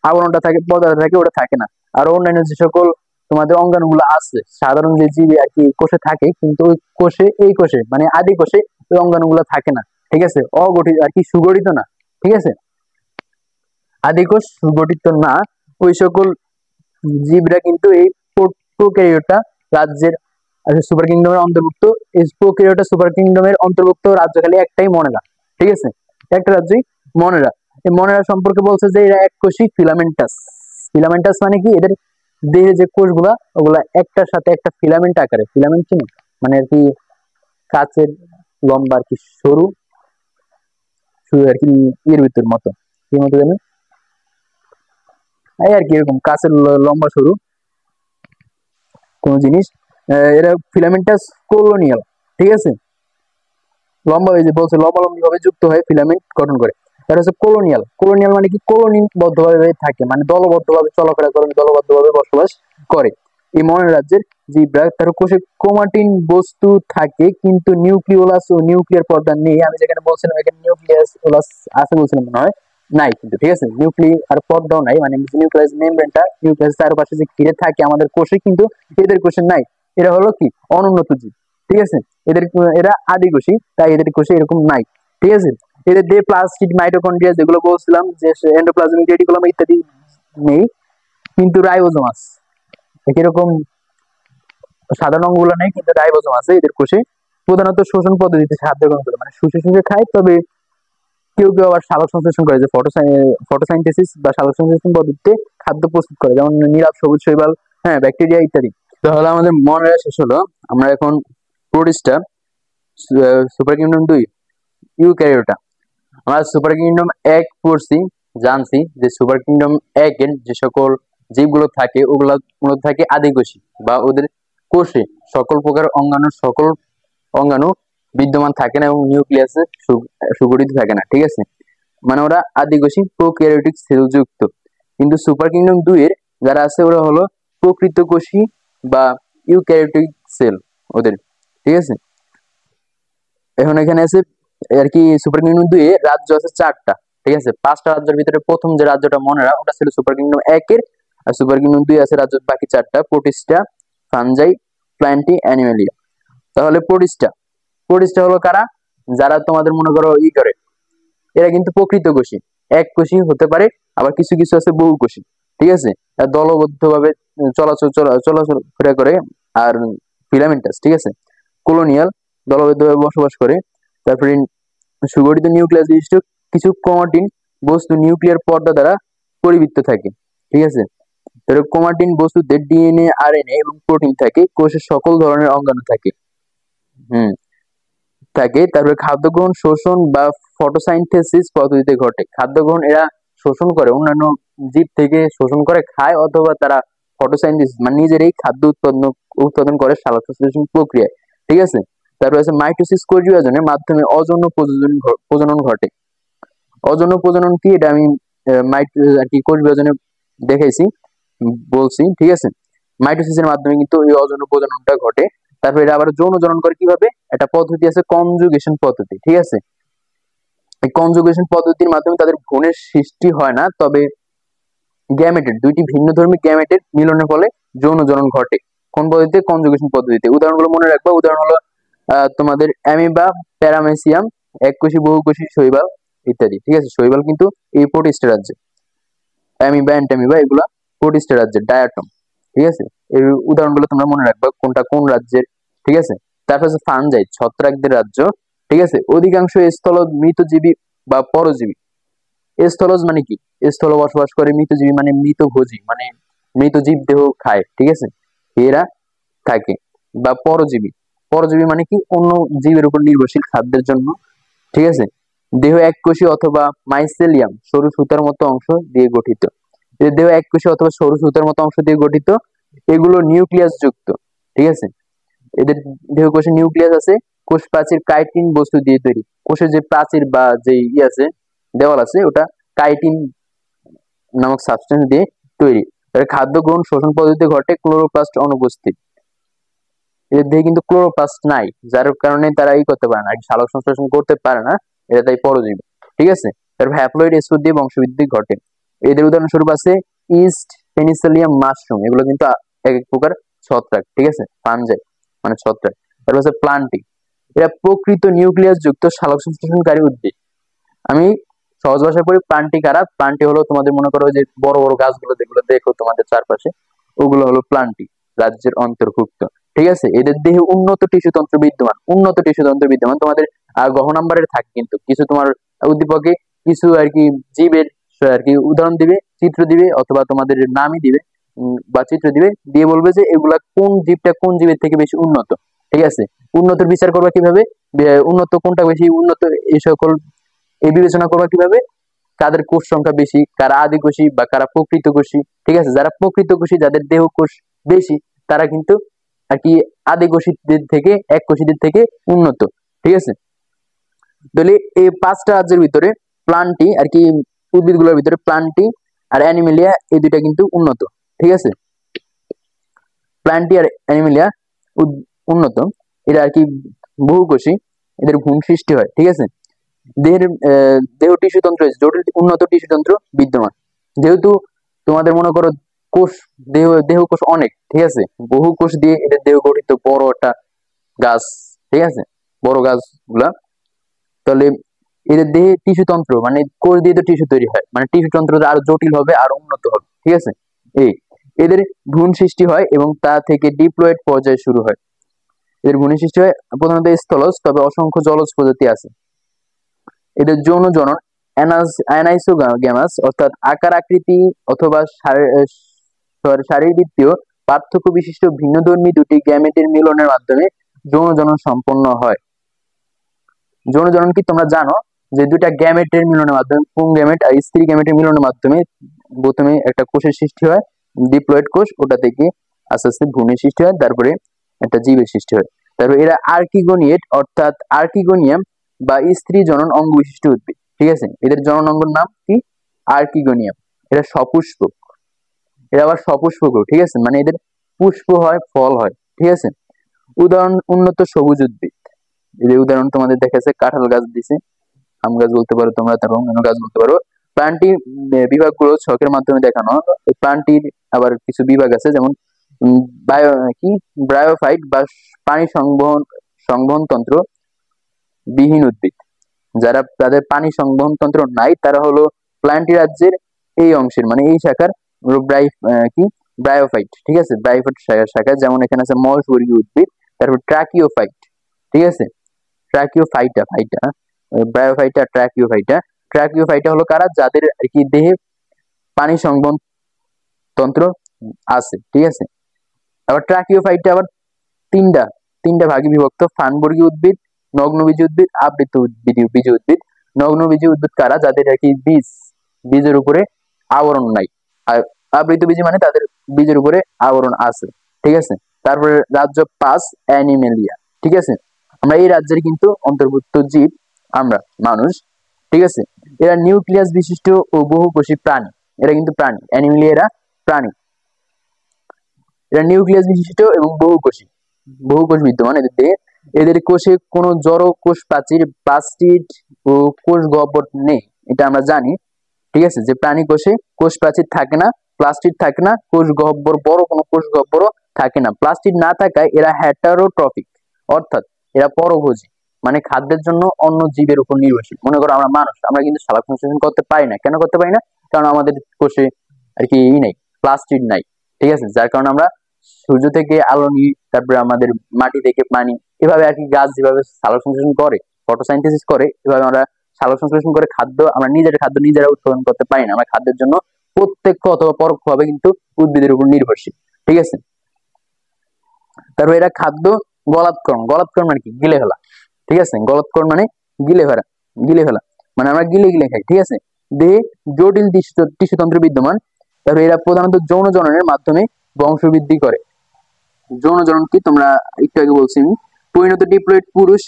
আবরণটা থাকে, পর্দাটা থাকে, ওটা থাকে না। আর অন্যান্য যে সকল তোমাদের অঙ্গাণুগুলো আছে, সাধারণ যে জীব আর কি কোষে থাকে, কিন্তু ওই কোষে, এই কোষে মানে আদি কোষে ওই অঙ্গাণুগুলো থাকে না। ঠিক আছে, অগঠিত আর কি, সুগঠিত না। ঠিক আছে, আদি কোষ সুগঠিত না, ওই সকল জীবরা কিন্তু এই প্রোক্যারিওটা রাজ্যের সুপার কিংডমের অন্তর্ভুক্ত। এই প্রোক্যারিওটা সুপার কিংডমের অন্তর্ভুক্ত রাজ্য খালি একটাই, মনেরা। ঠিক আছে, একটা রাজ্যই মনেরা। এই মনেরা সম্পর্কে বলছে যে এরা এককোষী ফিলামেন্টাস। ফিলামেন্টাস মানে কি? এদের দেহে যে কোষগুলা, ওগুলা একটার সাথে একটা ফিলামেন্ট আকারে, ফিলামেন্ট চিনো? মানে আর কি কাচের লম্বা আর কি সরু আর কি এর ভিতর মতো, কি মতো জানো, এই আর কি এরকম কাচের লম্বা সরু কোন জিনিস, এরা ফিলামেন্টাস কলোনিয়াল। ঠিক আছে, লম্বা হয়ে যে বলছে লম্বালম্বি ভাবে যুক্ত হয়ে ফিলামেন্ট গঠন করে। এটা হচ্ছে কলোনিয়াল। কলোনিয়াল মানে কি? কলোনিবদ্ধ ভাবে থাকে, মানে দলবদ্ধ ভাবে চলাফেরা করে, দলবদ্ধ ভাবে বসবাস করে। এই মনের রাজ্যের জীবরা, তার কোষে ক্রোমাটিন বস্তু থাকে কিন্তু নিউক্লিওলাস ও নিউক্লিয়ার পর্দা নেই। আমি যেখানে বলছিলাম এখানে নিউক্লিয়াস ওলাস আছে বলছিলাম মনে হয়, নাই কিন্তু। ঠিক আছে, নিউক্লিয়ার পর্দাও নাই, মানে নিউক্লিয়াস মেমব্রেনটা, নিউক্লিয়াস চারপাশে যে ঘিরে থাকে আমাদের কোষে, কিন্তু এদের কোষে নাই। এরা হলো কি? অনুন্নত জীব। ঠিক আছে, এরা আদিকোষী, তাই এদের কোষে এরকম নাই। ঠিক আছে, এদের দেহে প্লাস্টিড, মাইটোকন্ড্রিয়া যেগুলো বলছিলাম, যে এন্ডোপ্লাজমিক রেটিকুলাম ইত্যাদি নেই, কিন্তু রাইবোজোম আছে। এরকম সাধারণ অঙ্গগুলো নেই, কিন্তু রাইবোজোম আছে এদের কোষে। প্রধানত শোষণ পদ্ধতিতে সাহায্য গ্রহণ করে, মানে শুষে শুষে খায়। তবে কেউ কেউ আবার সালোক সংশ্লেষণ করে, যে ফটোসাইন্থেসিস বা সালোক সংশ্লেষণ পদ্ধতিতে খাদ্য প্রস্তুত করে, যেমন নীলাভ, সবুজ শৈবাল, হ্যাঁ, ব্যাকটেরিয়া ইত্যাদি। তাহলে আমাদের মনে শেষ হলো। আমরা এখন প্রোটিস্টা, সুপার কিংডম 2 ইউক্যারিওটা। আমরা সুপার কিংডম 1 পড়ছি, জানছি যে সুপার কিংডম 1 এর যে সকল জীবগুলো থাকে, ওগুলো মূলত থাকে আদিকোষী, বা ওদের কোষে সকল প্রকার সকল অঙ্গাণু বিদ্যমান থাকে না এবং নিউক্লিয়াসে সুগঠিত থাকে না। ঠিক আছে, মানে ওরা আদিকোষী প্রোক্যারিওটিক সেল যুক্ত। কিন্তু সুপার কিংডম 2 এর যারা আছে, ওরা হলো প্রকৃত কোষী বা ইউক্যারিওটিক সেল ওদের। ঠিক আছে, এখন এখানে আছে আর কি সুপার কিংডম 2 এর রাজ্য আছে 4টা। ঠিক আছে, 5টা রাজ্যের ভিতরে প্রথম যে রাজ্যটা মনেরা, ওটা ছিল সুপার কিংডম 1 এর। আর সুপার কিংডম 2 আছে রাজ্য বাকি 4টা, প্রোটিস্টা, ফাঞ্জাই, প্ল্যান্টি, অ্যানিমেলিয়া। তাহলে প্রোটিস্টা, প্রোটিস্টা হলো কারা? যারা তোমাদের মনে করো ই করে, এরা কিন্তু প্রকৃত কোষী, এক কোষী হতে পারে, আবার কিছু কিছু আছে বহু কোষী। ঠিক আছে, দলবদ্ধ ভাবে চলাচল করে। আর ফিলামেন্টাস, ঠিক আছে, কলোনিয়াল, দলবদ্ধ ভাবে বসবাস করে। তারপরে সুগঠিত নিউক্লিয়াস বিশিষ্ট কিছু ক্রোমাটিন বস্তু নিউক্লিয়ার পর্দা দ্বারা পরিবৃত্ত থাকে। ঠিক আছে, ক্রোমাটিন বস্তুতে ডিএনএ, আরএনএ এবং প্রোটিন থাকে। কোষের সকল ধরনের অঙ্গাণু থাকে। হুম, থাকে। তারপরে খাদ্য গ্রহণ শোষণ বা ফটোসাইন্থেসিস পদ্ধতিতে ঘটে। খাদ্য গ্রহণ এরা শোষণ করে, অন্যান্য জীব থেকে শোষণ করে খায়, অথবা তারা ফটোসাইন্থেসিস মানে নিজেরাই খাদ্য উৎপাদন করে সালোকসংশ্লেষণ প্রক্রিয়ায়। ঠিক আছে। তারপরে আছে মাইটোসিস, কোষ বিভাজনের মাধ্যমে অযৌন প্রজনন ঘটে। অযৌন প্রজনন কি, এটা আমি আর কি কোষ বিভাজনে দেখাইছি, বলছি। ঠিক আছে। মাইটোসিসের মাধ্যমে কিন্তু এই অযৌন প্রজননটা ঘটে। তারপরে এটা আবার যৌন জনন করে কিভাবে, একটা পদ্ধতি আছে কনজুগেশন পদ্ধতি। ঠিক আছে। এই কনজুগেশন পদ্ধতির মাধ্যমে তাদের ভ্রূণের সৃষ্টি হয় না, তবে গ্যামেটের দুইটি ভিন্নধর্মী গ্যামেটের মিলনের ফলে যৌন জনন ঘটে। কোন পদ্ধতিতে? কনজুগেশন পদ্ধতিতে। উদাহরণগুলো মনে রাখবা। উদাহরণ হলো তোমাদের অ্যামিবা, প্যারামেসিয়াম, এককোষী বহুকোষী শৈবাল ইত্যাদি। ঠিক আছে। শৈবাল কিন্তু এই প্রোটিস্টা রাজ্যে, অ্যামিবা অ্যান্টামিবা এগুলা প্রোটিস্টা রাজ্যের, ডায়াটম। ঠিক আছে। এই উদাহরণগুলো তোমরা মনে রাখবা কোনটা কোন রাজ্যের। ঠিক আছে। তারপর আছে ফানজাই, ছত্রাকদের রাজ্য। ঠিক আছে। অধিকাংশ স্থলজ মৃতজীবী বা পরজীবী। স্থলজ মানে কি? স্থল বসবাস করে, মৃতজীবী মানে মৃতভোজী, মানে মৃত জীব দেহ খায়। ঠিক আছে। এরা থাকে। বা পরজীবী, পরজীবী মানে কি? অন্য জীবের উপর নির্ভরশীল খাদ্যের জন্য। ঠিক আছে। দেহ এককোষী অথবা মাইসেলিয়াম, সরু সুতার মতো অংশ দিয়ে গঠিত। এদের দেহ এককোষী অথবা সরু সুতার মতো অংশ দিয়ে গঠিত। এগুলো নিউক্লিয়াস যুক্ত। ঠিক আছে। এদের দেহকোষে নিউক্লিয়াস আছে। কোষ প্রাচীর কাইটিন বস্তু দিয়ে তৈরি। কোষের যে প্রাচীর বা যে আছে, দেওয়াল আছে, ওটা কাইটিন নামক সাবস্টেন্স দিয়ে তৈরি। খাদ্য গ্রহণ শোষণ পদ্ধতিতে ঘটে, ক্লোরোপ্লাস্ট অনুপস্থিত। এদের দেহে কিন্তু ক্লোরোপ্লাস্ট নাই, যার কারণে তারা করতে পারে না, সালোক সংশ্লেষণ করতে পারে না। এটা তাই পরজীবী। ঠিক আছে। তারপর হ্যাপ্লয়েড স্পোর দিয়ে বংশবৃদ্ধি ঘটে। এদের উদাহরণস্বরূপ আছে ইস্ট, পেনিসিলিয়াম, মাশরুম। এগুলো কিন্তু এক এক প্রকার ছত্রাক। ঠিক আছে। ফানজাই মানে ছত্রাক। তারপর আছে প্লান্টিং। এরা প্রকৃত নিউক্লিয়াস যুক্ত সালোক সংশ্লেষণকারী উদ্ভিদ। আমি সহজ ভাষায় পড়ি, প্লান্টি কারা? প্লান্টি হলো তোমাদের মনে করো যে বড় বড় গাছগুলো যেগুলো দেখো তোমাদের চারপাশে, ওগুলো হলো প্লান্টি রাজ্যের অন্তর্ভুক্ত। ঠিক আছে। এদের দেহে উন্নত টিস্যুতন্ত্র বিদ্যমান, উন্নত টিস্যুতন্ত্র বিদ্যমান। তোমাদের গহ নাম্বারের থাকে কিন্তু কিছু তোমার উদ্দীপকে কিছু আর কি জীবের আর কি উদাহরণ দিবে, চিত্র দিবে, অথবা তোমাদের নামই দিবে বা চিত্র দিবে, দিয়ে বলবে যে এগুলা কোন জীবটা কোন জীবের থেকে বেশি উন্নত। ঠিক আছে। উন্নতর বিচার করবা কিভাবে? উন্নত কোনটা বেশি উন্নত, এই সকল এই বিবেচনা করবা কিভাবে? কাদের কোষ সংখ্যা বেশি, কারা আদি কোষী বা কারা প্রকৃত কোষী। ঠিক আছে। যারা প্রকৃত কোষী, যাদের দেহ কোষ বেশি, তারা কিন্তু আর কি আদি কোষীদের থেকে, এক কোষীদের থেকে উন্নত। ঠিক আছে। তাহলে এই পাঁচটা রাজ্যের ভিতরে প্লান্টি আর কি উদ্ভিদগুলোর ভিতরে প্লান্টি আর অ্যানিমেলিয়া এই দুইটা কিন্তু উন্নত। ঠিক আছে। প্লান্টি আর অ্যানিমেলিয়া উন্নত। এরা আর কি বহুকোষী, এদের ভ্রূণ সৃষ্টি হয়। ঠিক আছে। দেহের দেহ টিস্যুতন্ত্র জটিল উন্নত টিস্যুতন্ত্র বিদ্যমান। যেহেতু তোমাদের মনে করো কোষ, দেহ কোষ অনেক। ঠিক আছে। বহু কোষ দিয়ে এদের দেহ গঠিত, বড় একটা গাছ। ঠিক আছে। বড় গাছ গুলা। তাহলে এদের দেহে টিস্যুতন্ত্র মানে কোষ দিয়ে তো টিস্যু তৈরি হয়, মানে টিস্যুতন্ত্র আরো জটিল হবে, আরো উন্নত হবে। ঠিক আছে। এই এদের ভ্রূণ সৃষ্টি হয় এবং তা থেকে ডিপ্লয়েড পর্যায়ে শুরু হয়। এদের ভ্রূণ সৃষ্টি হয় প্রধানত স্থলজ, তবে অসংখ্য জলজ প্রজাতি আছে। এদের যৌন জনন অ্যানাইসোগ্যামাস, অর্থাৎ আকার আকৃতি অথবা শারীরবৃত্তীয় পার্থক্য বিশিষ্ট ভিন্নধর্মী দুটি গ্যামেটের মিলনের মাধ্যমে যৌন জনন সম্পন্ন হয়। যৌন জনন কি তোমরা জানো যে দুইটা গ্যামেটের মিলনের মাধ্যমে, পুং গ্যামেট আর স্ত্রী গ্যামেটের মিলনের মাধ্যমে প্রথমে একটা কোষের সৃষ্টি হয়, ডিপ্লয়েড কোষ, ওটা থেকে আস্তে আস্তে ভ্রূণের সৃষ্টি হয়, তারপরে একটা জীবের সৃষ্টি হয়। তারপরে এরা আর্কিগোনিয়েট অর্থাৎ আর্কিগোনিয়াম বা স্ত্রী জনন অঙ্গ বিশিষ্ট উদ্ভিদ। ঠিক আছে। এদের জনন অঙ্গের নাম কি? আর্কিগোনিয়াম। এরা সপুষ্পক। এরা আবার সপুষ্পক। ঠিক আছে। মানে এদের পুষ্প হয়, ফল হয়। ঠিক আছে। উদাহরণ উন্নত সবুজ উদ্ভিদ। এদের উদাহরণ তোমাদের দেখাচ্ছে, কাঁঠাল গাছ দিছে, আম গাছ বলতে পারো তোমরা, তারপর অন্যান্য গাছ বলতে পারো। প্লান্টি বিভাগগুলো ছকের মাধ্যমে দেখানো। প্লান্টির আবার কিছু বিভাগ আছে, যেমন বায়ো কি ব্রায়োফাইট বা পানি সংবহন তন্ত্র বিহীন উদ্ভিদ। যারা তাদের পানি সংবহন তন্ত্র নাই, তারা হলো প্লান্টি রাজ্যের এই অংশের, মানে এই শাখার কি ব্রায়োফাইট। ঠিক আছে। ব্রায়োফাইট শাখা, যেমন এখানে আছে মশবর্গীয় উদ্ভিদ। তারপর ট্রাকিওফাইট। ঠিক আছে। ট্রাকিওফাইটা ব্রায়োফাইটা ট্রাকিওফাইটা। ট্রাকিওফাইটা হলো কারা? যাদের আর কি দেহে পানি সংবহন তন্ত্র আছে। ঠিক আছে। আবার ট্রাকিওফাইটা আবার তিনটা তিনটা ভাগে বিভক্ত। ফানবর্গীয় উদ্ভিদ, নগ্নবীজী উদ্ভিদ, বীজী উদ্ভিদ। নগ্নবীজী উদ্ভিদ কারা? যাদের আর কি বীজের উপরে আবরণ নাই। আর আবৃতবীজী মানে তাদের বীজের উপরে আবরণ আছে, ঠিক আছে। তারপরে রাজ্য 5 অ্যানিমেলিয়া, ঠিক আছে। আমরা এই রাজ্যের কিন্তু অন্তর্ভুক্ত জীব আমরা মানুষ, ঠিক আছে। এরা নিউক্লিয়াস বিশিষ্ট ও বহুকোষী প্রাণী। এরা কিন্তু প্রাণী, অ্যানিমেলিয়া এরা প্রাণী। এরা নিউক্লিয়াস বিশিষ্ট এবং বহুকোষ বিদ্যমান এদের দেহে। এদের কোষে কোনো জড় কোষ প্রাচীর, প্লাস্টিড ও কোষ গহ্বর নেই, এটা আমরা জানি, ঠিক আছে। যে প্রাণী কোষে কোষ প্রাচীর থাকে না, প্লাস্টিড থাকে না, কোষ গহ্বর বড় কোনো কোষ গহ্বরও থাকে না। প্লাস্টিড না থাকায় এরা হেটারোট্রফিক, অর্থাৎ এরা পরভোজী, মানে খাদ্যের জন্য অন্য জীবের উপর নির্ভরশীল। মনে করো আমরা মানুষ, আমরা কিন্তু সালোক সংশ্লেষণ করতে পারি না। কেন করতে পারি না? কারণ আমাদের কোষে আর কি নেই, প্লাস্টিড নাই, ঠিক আছে। যার কারণে আমরা সূর্য থেকে আলো নিই, তারপরে আমাদের মাটি থেকে পানি, এভাবে আর কি গাছ যেভাবে সালোক সংশ্লেষণ করে, ফটোসাইন্থেসিস করে, এভাবে আমরা সালোক সংশ্লেষণ করে খাদ্য, আমরা খাদ্য নিজেরা উৎপাদন করতে পারি না। আমরা খাদ্যের জন্য প্রত্যক্ষ অথবা পরোক্ষভাবে কিন্তু উদ্ভিদের উপর নির্ভরশীল, ঠিক আছে। তারপর এরা খাদ্য গলাৎকরণ মানে কি? গিলে ফেলা, ঠিক আছে। গলাৎকরণ মানে গিলে ফেলা মানে আমরা গিলে খাই, ঠিক আছে। দেহে জটিল টিস্যুতন্ত্র বিদ্যমান। তারপর এরা প্রধানত যৌন জননের মাধ্যমে বংশবৃদ্ধি করে। যৌন জনন কি তোমরা একটু আগে বলছি। পরিণত ডিপ্লয়েড পুরুষ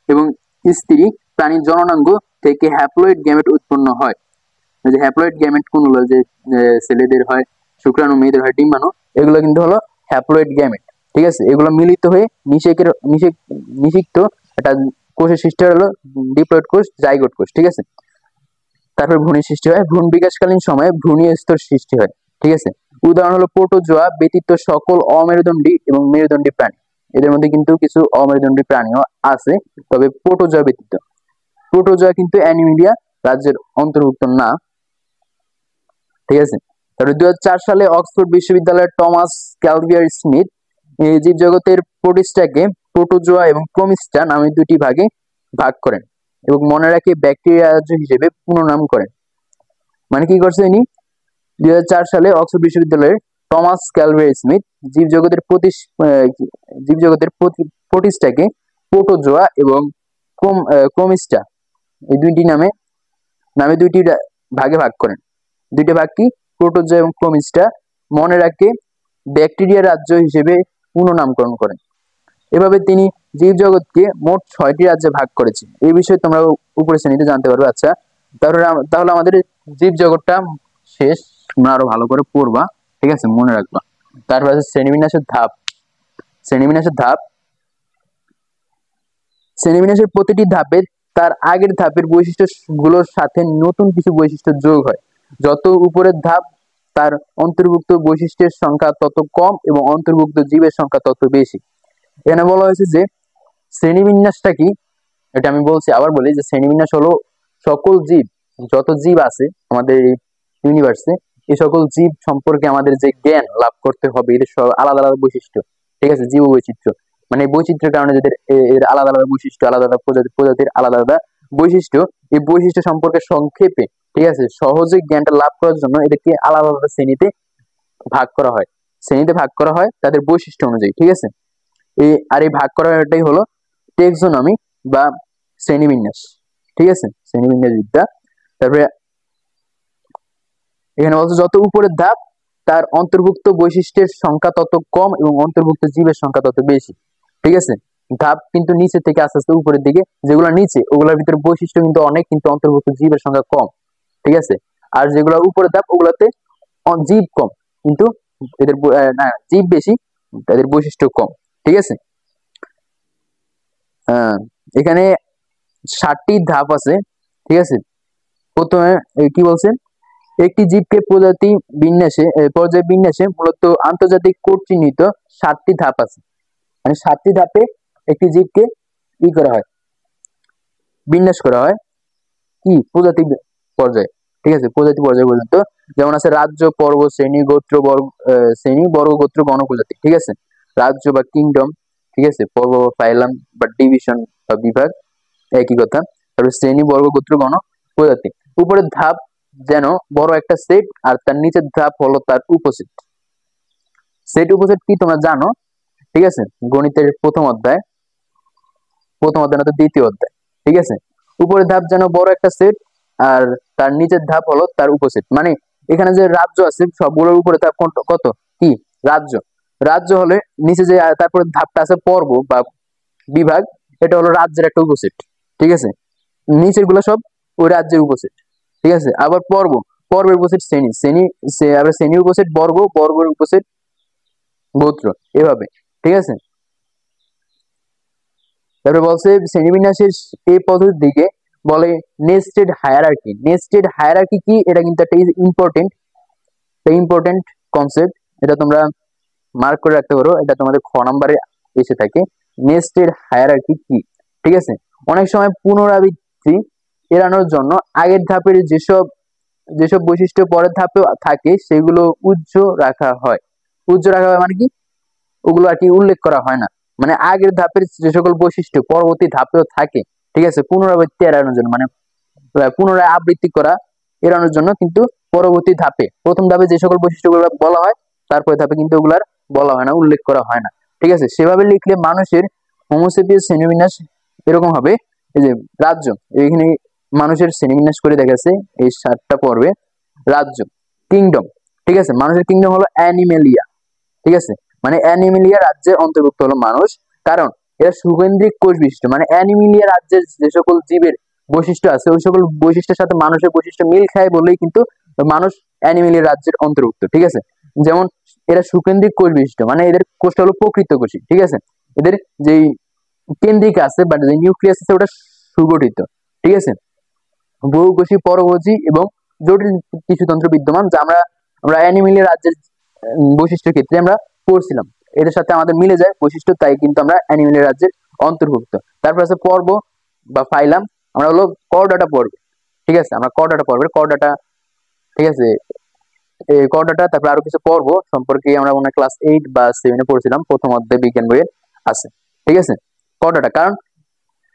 এবং স্ত্রী প্রাণীর জননাঙ্গ থেকে হ্যাপ্লয়েড গ্যামেট উৎপন্ন হয়। যে হ্যাপ্লয়েড গ্যামেট কোনগুলো? যে ছেলেদের হয় শুক্রাণু, মেয়েদের হয় ডিম্বাণু, এগুলো কিন্তু হলো হ্যাপ্লয়েড গ্যামেট, ঠিক আছে। এগুলো মিলিত হয়ে নিষিক্ত একটা কোষের সৃষ্টি হলো ডিপ্লয়েড কোষ, জাইগোট কোষ, ঠিক আছে। তারপর ভ্রূণের সৃষ্টি হয়। ভ্রূণ বিকাশকালীন সময়ে ভ্রূণীয় স্তর সৃষ্টি হয়, ঠিক আছে। উদাহরণ হলো প্রোটোজোয়া ব্যতীত সকল অমেরুদণ্ডী এবং মেরুদণ্ডী প্রাণী। এদের মধ্যে কিন্তু কিছু অমেরুদণ্ডী প্রাণীও আছে, তবে প্রোটোজোয়া ব্যতীত। প্রোটোজোয়া কিন্তু অ্যানিমেলিয়া রাজ্যের অন্তর্ভুক্ত না, ঠিক আছে। তারপরে 2004 সালে অক্সফোর্ড বিশ্ববিদ্যালয়ের টমাস ক্যালভিয়ার স্মিথ এই জীবজগতের প্রোটিস্টাকে প্রোটোজোয়া এবং ক্রোমিস্টা নামে দুটি ভাগে ভাগ করেন এবং মনে রাখে ব্যাকটেরিয়া রাজ্য হিসেবে পুনর্নাম করেন। মানে কি করছে ইনি? 2004 সালে অক্সফোর্ড বিশ্ববিদ্যালয়ের টমাস ক্যালভিয়ার স্মিথ জীবজগতের প্রোটিস্টাকে প্রোটোজোয়া এবং ক্রোমিস্টা এই দুইটি নামে দুইটি ভাগে ভাগ করেন। দুইটা ভাগ কি? প্রোটোজোয়া এবং ক্রোমিস্টা। মনে রাখে ব্যাকটেরিয়া রাজ্য হিসেবে পুনঃনামকরণ করেন। এভাবে তিনি জীবজগৎকে মোট 6টি রাজ্যে ভাগ করেছে। এই বিষয়ে তোমরা উপরের শ্রেণীতে জানতে পারবে। আচ্ছা, তাহলে আমাদের জীবজগৎটা শেষ। তোমরা আরো ভালো করে পড়বা, ঠিক আছে, মনে রাখবা। তারপর আছে শ্রেণীবিন্যাসের ধাপ। শ্রেণীবিন্যাসের প্রতিটি ধাপে তার আগের ধাপের বৈশিষ্ট্যগুলোর সাথে নতুন কিছু বৈশিষ্ট্য যোগ হয়। যত উপরের ধাপ তার অন্তর্ভুক্ত বৈশিষ্ট্যের সংখ্যা তত কম এবং অন্তর্ভুক্ত জীবের সংখ্যা তত বেশি। এখানে বলা হয়েছে যে শ্রেণীবিন্যাসটা কি, এটা আমি বলছি, আবার বলি যে শ্রেণীবিন্যাস হলো সকল জীব, যত জীব আছে আমাদের ইউনিভার্সে, এই সকল জীব সম্পর্কে আমাদের যে জ্ঞান লাভ করতে হবে, এদের সব আলাদা আলাদা বৈশিষ্ট্য, ঠিক আছে। জীব বৈচিত্র্য মানে বৈচিত্র্যের কারণে যাদের এর আলাদা আলাদা বৈশিষ্ট্য, আলাদা আলাদা প্রজাতির আলাদা আলাদা বৈশিষ্ট্য, এই বৈশিষ্ট্য সম্পর্কে সংক্ষেপে, ঠিক আছে, সহজে জ্ঞানটা লাভ করার জন্য এদেরকে আলাদা আলাদা শ্রেণীতে ভাগ করা হয় তাদের বৈশিষ্ট্য অনুযায়ী, ঠিক আছে। এই ভাগ করাটাই হলো টেক্সোনমি বা শ্রেণীবিন্যাস, ঠিক আছে, শ্রেণীবিন্যাস বিদ্যা। তারপরে এখানে বলছে যত উপরের ধাপ তার অন্তর্ভুক্ত বৈশিষ্ট্যের সংখ্যা তত কম এবং অন্তর্ভুক্ত জীবের সংখ্যা তত বেশি, ঠিক আছে। ধাপ কিন্তু নিচে থেকে আস্তে আস্তে উপরের দিকে, যেগুলো নিচে ওগুলোর ভিতরে বৈশিষ্ট্য কিন্তু অনেক, কিন্তু অন্তর্ভুক্ত জীবের সংখ্যা কম, ঠিক আছে। আর যেগুলো উপরের ধাপ ওগুলোতে জীব কম, কিন্তু এদের জীব বেশি, তাদের বৈশিষ্ট্য কম, ঠিক আছে। এখানে 7টি ধাপ আছে, ঠিক আছে। প্রথমে কি বলছে? একটি জীবকে পর্যায় বিন্যাসে মূলত আন্তর্জাতিক কোড চিহ্নিত 7টি ধাপ আছে। মানে 7টি ধাপে একটি জীবকে করা হয়, বিন্যাস করা হয় কি প্রজাতি পর্যায়ে, ঠিক আছে, প্রজাতি পর্যায় পর্যন্ত। যেমন আছে রাজ্য, পর্ব, শ্রেণী, গোত্র, বর্গ, গোত্র, গণ, প্রজাতি, ঠিক আছে। রাজ্য বা কিংডম, ঠিক আছে। পর্ব বা ফাইলাম বা ডিভিশন বা বিভাগ, একই কথা। তারপরে শ্রেণী, বর্গ, গোত্র, গণ, প্রজাতি। উপরের ধাপ যেন বড় একটা সেট, আর তার নিচের ধাপ হলো তার উপসেট। সেট উপসেট কি তোমরা জানো, ঠিক আছে, গণিতের প্রথম অধ্যায় প্রথম অধ্যায় না তো দ্বিতীয় অধ্যায়। ঠিক আছে, উপরের ধাপ যেন বড় একটা সেট, আর তার নিচের ধাপ হলো তার উপসেট। মানে এখানে যে রাজ্য আছে সবগুলোর উপরে ধাপ কত কি রাজ্য। রাজ্য হলে নিচে যে তারপরে ধাপটা আছে পর্ব বা বিভাগ, এটা হলো রাজ্যের একটা উপসেট। ঠিক আছে, নিচের গুলো সব ওই রাজ্যের উপসেট। ঠিক আছে, আবার পর্ব, পর্বের উপসেট শ্রেণী, আবার শ্রেণীর উপসেট বর্গ, বর্গের উপসেট গোত্র, এভাবে। ঠিক আছে, তারপরে বলছে শ্রেণীবিন্যাসের এই পদ্ধতির দিকে বলে নেস্টেড হায়ারার্কি। নেস্টেড হায়ারার্কি কি, এটা কিন্তু একটা ইম্পর্টেন্ট কনসেপ্ট, এটা তোমরা মার্ক করে রাখতে পারো, এটা তোমাদের খ নাম্বারে এসে থাকে। নেস্টেড হায়ারার্কি কি? ঠিক আছে, অনেক সময় পুনরাবৃত্তি এড়ানোর জন্য আগের ধাপের যেসব যেসব বৈশিষ্ট্য পরের ধাপে থাকে সেগুলো রাখা হয়। রাখা হয় মানে কি, ওগুলো আর কি উল্লেখ করা হয় না। মানে আগের ধাপের যে সকল বৈশিষ্ট্য পরবর্তী ধাপেও থাকে, ঠিক আছে, পুনরাবৃত্তি এড়ানোর জন্য, মানে পুনরায় আবৃত্তি করা এড়ানোর জন্য কিন্তু পরবর্তী ধাপে, প্রথম ধাপে যে সকল বৈশিষ্ট্যগুলো বলা হয় তারপরে ধাপে কিন্তু ওগুলার বলা হয় না, উল্লেখ করা হয় না। ঠিক আছে, সেভাবে লিখলে মানুষের হোমোসেপিয়াস শ্রেণীবিন্যাস এরকম হবে। এই যে রাজ্য, এখানে মানুষের শ্রেণীবিন্যাস করে দেখাচ্ছে এই 7টা পর্বে। রাজ্য, কিংডম, ঠিক আছে, মানুষের কিংডম হলো অ্যানিমেলিয়া। ঠিক আছে, মানে অ্যানিমেলিয়া রাজ্যের অন্তর্ভুক্ত হলো মানুষ, কারণ এরা সুকেন্দ্রিক কোষ বিশিষ্ট। মানে অ্যানিমেলিয়া রাজ্যের যে সকল জীবের বৈশিষ্ট্য আছে ওই সকল বৈশিষ্ট্যের সাথে মানুষের বৈশিষ্ট্য মিল খায় বলেই কিন্তু মানুষ অ্যানিমেলিয়া রাজ্যের অন্তর্ভুক্ত। ঠিক আছে, যেমন এরা সুকেন্দ্রিক কোষ বিশিষ্ট, মানে এদের কোষটা হলো প্রকৃত কোষী। ঠিক আছে, এদের যে কেন্দ্রিক আছে বা যে নিউক্লিয়াস আছে ওটা সুগঠিত। ঠিক আছে, বহুকোষী, পরভোজী এবং জটিল টিস্যুতন্ত্র বিদ্যমান, যা আমরা আমরা অ্যানিমেলিয়া রাজ্যের বৈশিষ্ট্যের ক্ষেত্রে আমরা পড়ছিলাম, এদের সাথে আমাদের মিলে যায় বৈশিষ্ট্য, তাই কিন্তু আমরা অ্যানিমেলিয়া রাজ্যের অন্তর্ভুক্ত। তারপর আছে পর্ব বা ফাইলাম, আমরা হলো করডাটা পর্ব। ঠিক আছে, আমরা করডাটা পর্বের করডাটা, ঠিক আছে, এই করডাটা, তারপর আরো কিছু পর্ব সম্পর্কে আমরা মনে হয় ক্লাস 8 বা 7 পড়ছিলাম, প্রথম অধ্যায় বিজ্ঞান বইয়ে আছে। ঠিক আছে, করডাটা, কারণ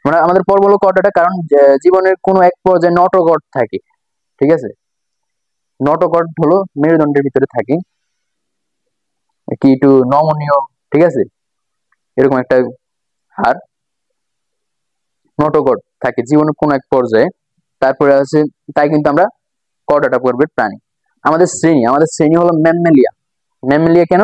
মানে আমাদের পর্ব হলো করডাটা, কারণ জীবনের কোনো এক পর্যায়ে নটগট থাকে। ঠিক আছে, নটগট হলো মেরুদণ্ডের ভিতরে থাকে কি একটু নমনীয়, ঠিক আছে, এরকম একটা হার নটগট থাকে জীবনের কোন এক পর্যায়ে। তারপরে আছে, তাই কিন্তু আমরা করডাটা পর্বের প্রাণী। আমাদের শ্রেণী হলো ম্যাম্মেলিয়া। ম্যাম্মেলিয়া কেন?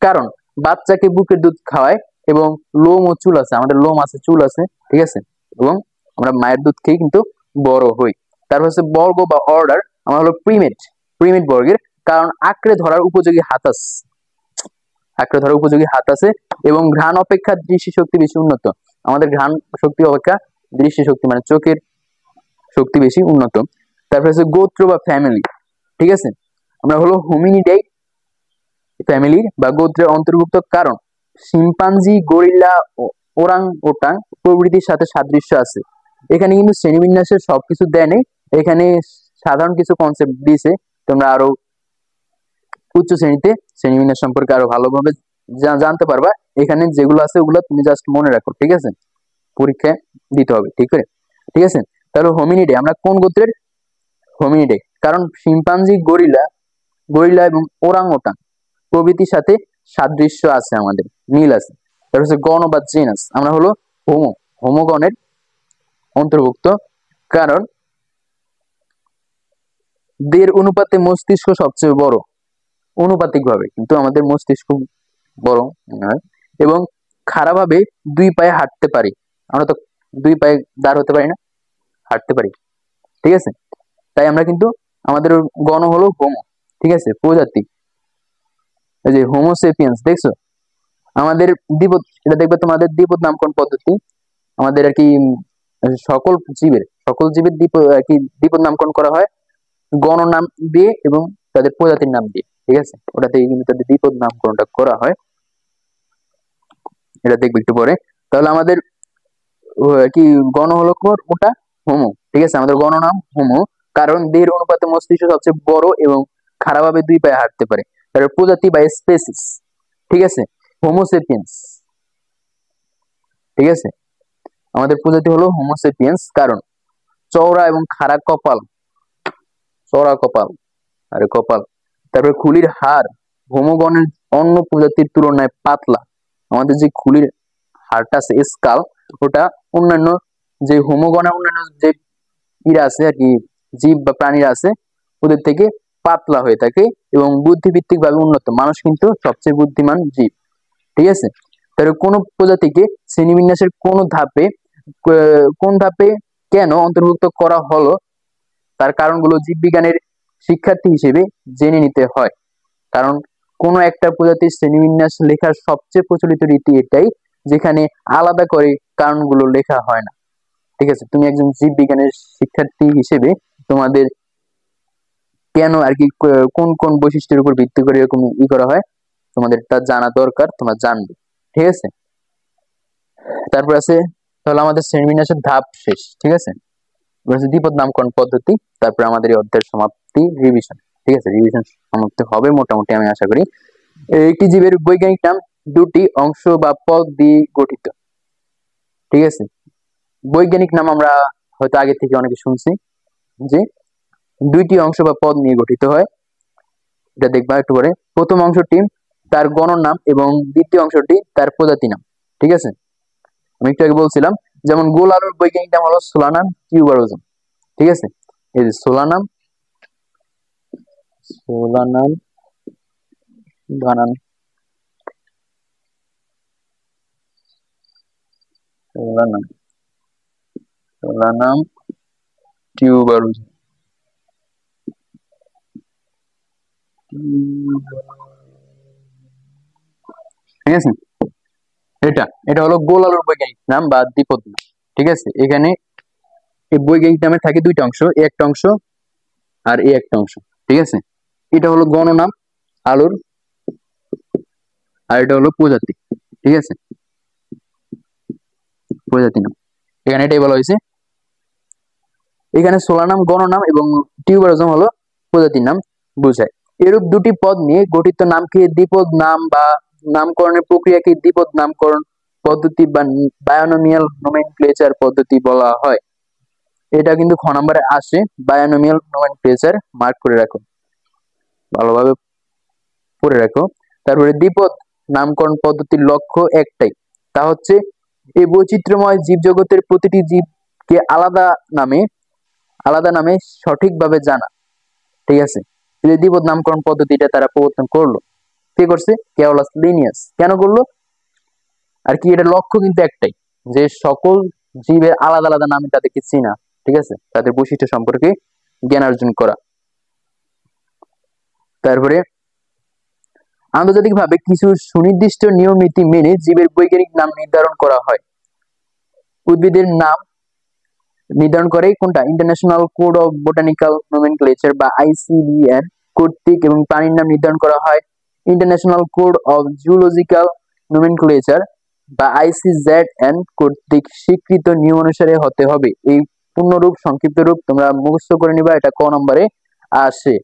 কারণ বাচ্চাকে বুকের দুধ খাওয়ায় এবং লোম ও চুল আছে, আমাদের লোম আছে, চুল আছে। ঠিক আছে, এবং আমরা মায়ের দুধ খেয়ে কিন্তু বড় হই। তারপর হচ্ছে বর্গ বা অর্ডার, আমরা হলো প্রিমেট বর্গের, কারণ আঁকড়ে ধরার উপযোগী হাত আছে এবং ঘ্রাণ অপেক্ষা দৃষ্টি শক্তি বেশি উন্নত। আমাদের ঘ্রাণ শক্তি অপেক্ষা দৃষ্টি শক্তি মানে চোখের শক্তি বেশি উন্নত। তারপরে হচ্ছে গোত্র বা ফ্যামিলি। ঠিক আছে, আমরা হলো হোমিনিডাই ফ্যামিলির বা গোত্রের অন্তর্ভুক্ত, কারণ শিম্পাঞ্জি, গরিলা, ওরাং ওটাং প্রভৃতির সাথে সাদৃশ্য আছে। এখানে কিন্তু শ্রেণীবিন্যাসের সবকিছু দেয় নেই, এখানে সাধারণ কিছু কনসেপ্ট দিয়েছে, তোমরা আরো উচ্চ শ্রেণীতে শ্রেণীবিন্যাস সম্পর্কে আরো ভালোভাবে জানতে পারবা। এখানে যেগুলো আছে ওগুলো তুমি জাস্ট মনে রাখো। ঠিক আছে, পরীক্ষায় দিতে হবে। ঠিক আছে, তাহলে হোমিনিডে, আমরা কোন গোত্রের? হোমিনিডে, কারণ শিম্পাঞ্জি, গরিলা এবং ওরাং ওটাং প্রভৃতির সাথে সাদৃশ্য আছে, আমাদের মিল আছে। তারপর হচ্ছে গণ বা জেনাস, আমরা হলো হোমোগণের অন্তর্ভুক্ত, কারণ দের অনুপাতে মস্তিষ্ক সবচেয়ে বড়, অনুপাতিক ভাবে কিন্তু আমাদের মস্তিষ্ক বড় এবং খাড়াভাবে 2 পায়ে হাঁটতে পারি। আমরা তো 2 পায়ে দাঁড় হতে পারি না, হাঁটতে পারি। ঠিক আছে, তাই আমরা কিন্তু আমাদের গণ হলো হোমো। ঠিক আছে, প্রজাতি, এই যে হোমোসেপিয়েন্স দেখছো, আমাদের দ্বিপদ, এটা দেখবে তোমাদের দ্বিপদ নামকরণ পদ্ধতি, আমাদের আর কি সকল জীবের দ্বিপদ নামকরণ করা হয় গণ নাম দিয়ে এবং তাদের প্রজাতির নাম দিয়ে। ঠিক আছে, ওটাতে কিন্তু তাদের দ্বিপদ নামকরণটা করা হয়, এটা দেখবে একটু পরে। তাহলে আমাদের কি গণ হলো ওটা হোমো। ঠিক আছে, আমাদের গণ নাম হোমো, কারণ দেহের অনুপাতে মস্তিষ্ক সবচেয়ে বড় এবং খাড়াভাবে 2 পায়ে হাঁটতে পারে। তারপর প্রজাতি বা স্পেসিস, ঠিক আছে, হোমোসেপিয়েন্স। ঠিক আছে, আমাদের প্রজাতি হলো হোমোসেপিয়েন্স, কারণ চওড়া এবং খাড়া কপাল, কপাল। তারপরে খুলির হাড় হোমোগণের অন্য প্রজাতির তুলনায় পাতলা। আমাদের যে খুলির হাড়টা আছে স্কাল, ওটা অন্যান্য যে হোমোগনা অন্যান্য যে ইরা আছে আর কি, জীব বা প্রাণীরা আছে ওদের থেকে পাতলা হয়ে থাকে এবং বুদ্ধিভিত্তিক ভাবে উন্নত। মানুষ কিন্তু সবচেয়ে বুদ্ধিমান জীব, ঠিক আছে। তাহলে কোন প্রজাতিকে শ্রেণীবিন্যাসের কোন ধাপে কেন অন্তর্ভুক্ত করা হলো তার কারণগুলো জীববিজ্ঞানের শিক্ষার্থী হিসেবে জেনে নিতে হয়। কারণ কোন একটা প্রজাতির শ্রেণীবিন্যাস লেখার সবচেয়ে প্রচলিত রীতি এটাই, যেখানে আলাদা করে কারণগুলো লেখা হয় না, ঠিক আছে। তুমি একজন জীববিজ্ঞানের শিক্ষার্থী হিসেবে তোমাদের কেন আর কি কোন কোন বৈশিষ্ট্যের উপর ভিত্তি করে এরকম করা হয় তোমাদের তা জানা দরকার, তোমরা জানবে, ঠিক আছে। তারপর আছে, তাহলে আমাদের শ্রেণীবিন্যাসের ধাপ শেষ, ঠিক আছে। দ্বিপদ নামকরণ পদ্ধতি, তারপর আমাদের এই অধ্যায়ের সমাপ্তি, রিভিশন, ঠিক আছে। রিভিশন সমাপ্তি হবে মোটামুটি আমি আশা করি। একটি জীবের বৈজ্ঞানিক নাম দুটি অংশ বা পদ দিয়ে গঠিত, ঠিক আছে। বৈজ্ঞানিক নাম আমরা হয়তো আগে থেকে অনেকে শুনছি যে দুইটি অংশ বা পদ নিয়ে গঠিত হয়, এটা দেখবা একটু পরে। প্রথম অংশটি তার গণর নাম এবং দ্বিতীয় অংশটি তার প্রজাতি নাম, ঠিক আছে। আমি একটু আগে বলছিলাম, যেমন গোল আলুর বৈজ্ঞানিক নাম হলো সোলানাম টিউবারোজাম, ঠিক আছে। এই যে সোলানাম বানান সোলানাম টিউবারোজাম, ঠিক আছে। এটা এটা হলো গোল আলুর বৈজ্ঞানিক নাম বা দ্বিপদ নাম, ঠিক আছে। এখানে এই বৈজ্ঞানিক নামে থাকে দুইটা অংশ, একটা অংশ আর এই একটা অংশ, ঠিক আছে। এটা হলো গণনাম আলুর, আর এটা হলো প্রজাতি, ঠিক আছে, প্রজাতি নাম। এখানে এটাই বলা হয়েছে। এখানে সোলানাম গণনাম এবং টিউবারোজাম হলো প্রজাতির নাম বোঝায়। এরূপ দুটি পদ নিয়ে গঠিত নামকে দ্বিপদ নাম বা নামকরণের প্রক্রিয়াকে দ্বিপদ নামকরণ পদ্ধতি বা বায়োনোমিয়াল নোমেনক্লেচার পদ্ধতি বলা হয়। এটা কিন্তু খ নম্বরে আসে, বায়োনোমিয়াল নোমেনক্লেচার, মার্ক করে রাখো, ভালোভাবে পড়ে রাখো। তারপরে দ্বিপদ নামকরণ পদ্ধতির লক্ষ্য একটাই, তা হচ্ছে এই বৈচিত্র্যময় জীবজগতের প্রতিটি জীবকে আলাদা নামে সঠিকভাবে জানা, ঠিক আছে। এই দ্বিপদ নামকরণ পদ্ধতিটা তারা প্রবর্তন করলো, কে করছে? কেওলাস লিনিয়াস। কেন করলো আর কি? এটা লক্ষ্য কিন্তু একটাই, যে সকল জীবের আলাদা আলাদা নামে তাদেরকে চেনা, ঠিক আছে, তাদের বৈশিষ্ট্য সম্পর্কে জ্ঞান অর্জন করা। তারপরে আন্তর্জাতিকভাবে কিছু সুনির্দিষ্ট নিয়ম নীতি মেনে জীবের বৈজ্ঞানিক নাম নির্ধারণ করা হয়। উদ্ভিদের নাম নির্ধারণ করে কোনটা? International code of botanical nomenclature বা আইসিবিএন কর্তৃক, এবং প্রাণীর নাম নির্ধারণ করা হয় international code of zoological nomenclature বা আইসিজেডএন কর্তৃক স্বীকৃত নিয়ম অনুসারে হতে হবে। এই পূর্ণরূপ সংক্ষিপ্ত রূপ তোমরা মুখস্থ করে নিবা, এটা ক নম্বরে আসে।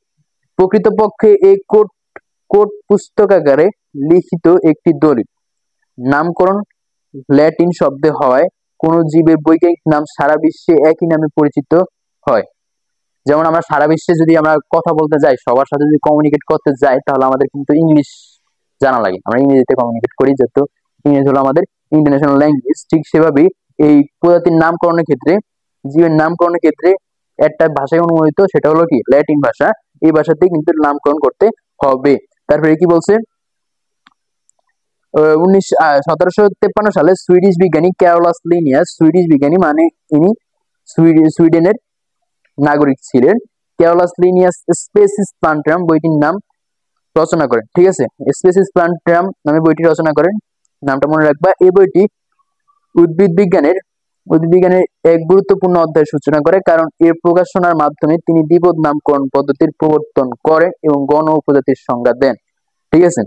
প্রকৃতপক্ষে এই কোড পুস্তকাগারে লিখিত একটি দলিল। নামকরণ ল্যাটিন শব্দে হওয়ায় কোন জীবের বৈজ্ঞানিক নাম সারা বিশ্বে একই নামে পরিচিত হয়। যেমন আমরা সারা বিশ্বে যদি আমরা কথা বলতে যাই, সবার সাথে যদি কমিউনিকেট করতে যাই, তাহলে আমাদের কিন্তু ইংলিশ জানা লাগে, আমরা ইংরেজিতে কমিউনিকেট করি, যেহেতু ইংরেজি হলো আমাদের ইন্টারন্যাশনাল ল্যাঙ্গুয়েজ। ঠিক সেভাবেই এই প্রজাতির নামকরণের ক্ষেত্রে, জীবের নামকরণের ক্ষেত্রে একটা ভাষায় অনুমোদিত, সেটা হলো কি? ল্যাটিন ভাষা। এই ভাষাতেই কিন্তু নামকরণ করতে হবে। তারপরে কি বলছে? 1753 সালে সুইডিশ বিজ্ঞানী ক্যারোলাস লিনিয়াস, সুইডিশ বিজ্ঞানী মানে ইনি সুইডেনের নাগরিক ছিলেন, ক্যারোলাস লিনিয়াস স্পেসিস প্লান্টাম বইটির নাম রচনা করেন, ঠিক আছে। স্পেসিস প্লান্টাম নামে বইটি রচনা করেন, নামটা মনে রাখবা। এই বইটি উদ্ভিদ বিজ্ঞানের এক গুরুত্বপূর্ণ অধ্যায়ের সূচনা করে, কারণ এর প্রকাশনার মাধ্যমে তিনি দ্বিপদ নামকরণ পদ্ধতির প্রবর্তন করেন এবং গণ উপজাতির সংজ্ঞা দেন, ঠিক আছে।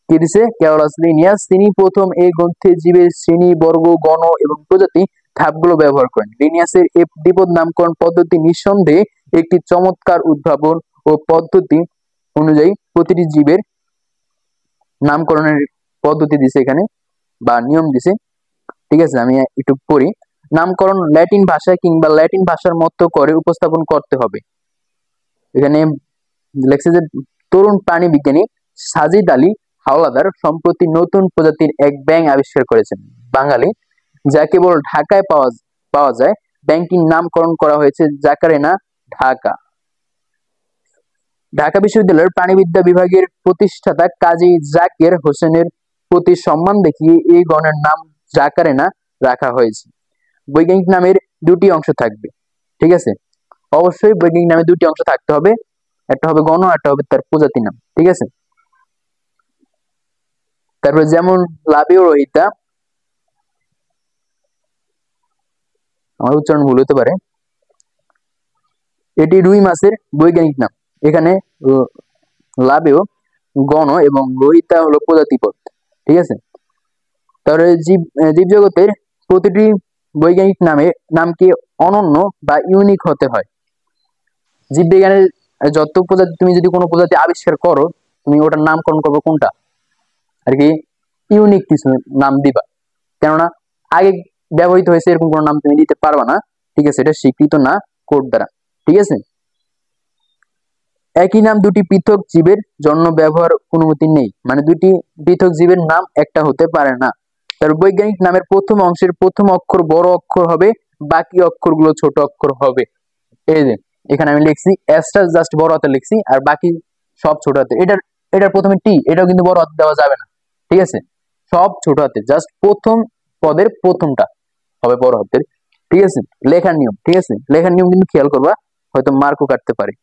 কি দিছে? Carolus Linnaeus. তিনি প্রথম এই গ্রন্থে জীবের শ্রেণী, বর্গ, গণ এবং প্রজাতি ধাপগুলো ব্যবহার করেন। লিনিয়াসের এই দ্বিপদ নামকরণ পদ্ধতি নিঃসন্দেহে একটি চমৎকার উদ্ভাবন ও পদ্ধতি অনুযায়ী প্রতিটি জীবের নামকরণের পদ্ধতি দিছে এখানে, বা নিয়ম দিছে, ঠিক আছে। আমি একটু পড়ি। নামকরণ ল্যাটিন ভাষায় কিংবা ল্যাটিন ভাষার মতো করে উপস্থাপন করতে হবে। এখানে লেখছে যে তরুণ প্রাণী বিজ্ঞানী সাজিদ আলী হাওলাদার সম্প্রতি নতুন প্রজাতির এক ব্যাঙ আবিষ্কার করেছেন। বাঙালি যা কেবল ঢাকায় পাওয়া যায়। ব্যাংকটির নামকরণ করা হয়েছে জাকারিনা ঢাকা। ঢাকা বিশ্ববিদ্যালয়ের প্রাণিবিদ্যা বিভাগের প্রতিষ্ঠাতা কাজী জাকের হোসেনের প্রতি সম্মান দেখিয়ে এই গণের নাম জাকারিনা রাখা হয়েছে। বৈজ্ঞানিক নামের দুটি অংশ থাকবে, ঠিক আছে? অবশ্যই বৈজ্ঞানিক নামে দুটি অংশ থাকতে হবে, একটা হবে গণ, একটা হবে তার প্রজাতি নাম, ঠিক আছে? তারপরে যেমন লাবিও রহিতা, আমার উচ্চারণ ভুল হতে পারে, এটি রুই মাছের বৈজ্ঞানিক নাম। এখানে লাবেও গণ এবং রহিতা হলো প্রজাতি পদ, ঠিক আছে? তাহলে জীবজগতের প্রতিটি বৈজ্ঞানিক নামকে অনন্য বা ইউনিক হতে হয়। জীববিজ্ঞানের যত প্রজাতি, তুমি যদি কোনো প্রজাতি আবিষ্কার করো, তুমি ওটার নামকরণ করবে কোনটা আর কি, ইউনিক কিছু নাম দিবা, কেননা আগে ব্যবহৃত হয়েছে এরকম কোনো নাম তুমি দিতে পারবা না, ঠিক আছে? এটা স্বীকৃত না কোড দ্বারা, ঠিক আছে? একই নাম দুটি পৃথক জীবের জন্য ব্যবহার অনুমতি নেই, মানে দুটি পৃথক জীবের নাম একটা হতে পারে না। তার বৈজ্ঞানিক নামের প্রথম অংশের প্রথম অক্ষর বড় অক্ষর হবে, বাকি অক্ষরগুলো ছোট অক্ষর হবে। এই যে এখানে আমি লিখছি এসটা জাস্ট বড় হাতে লিখছি, আর বাকি সব ছোট হাতে। এটার প্রথমে টি, এটাও কিন্তু বড় হাতে দেওয়া যাবে না, ঠিক আছে? সব ছোট হাতে, জাস্ট প্রথম পদের প্রথমটা হবে বড় হাতের, ঠিক আছে? লেখার নিয়ম, ঠিক আছে? লেখার নিয়ম কিন্তু খেয়াল করবা, হয়তো মার্কও কাটতে পারে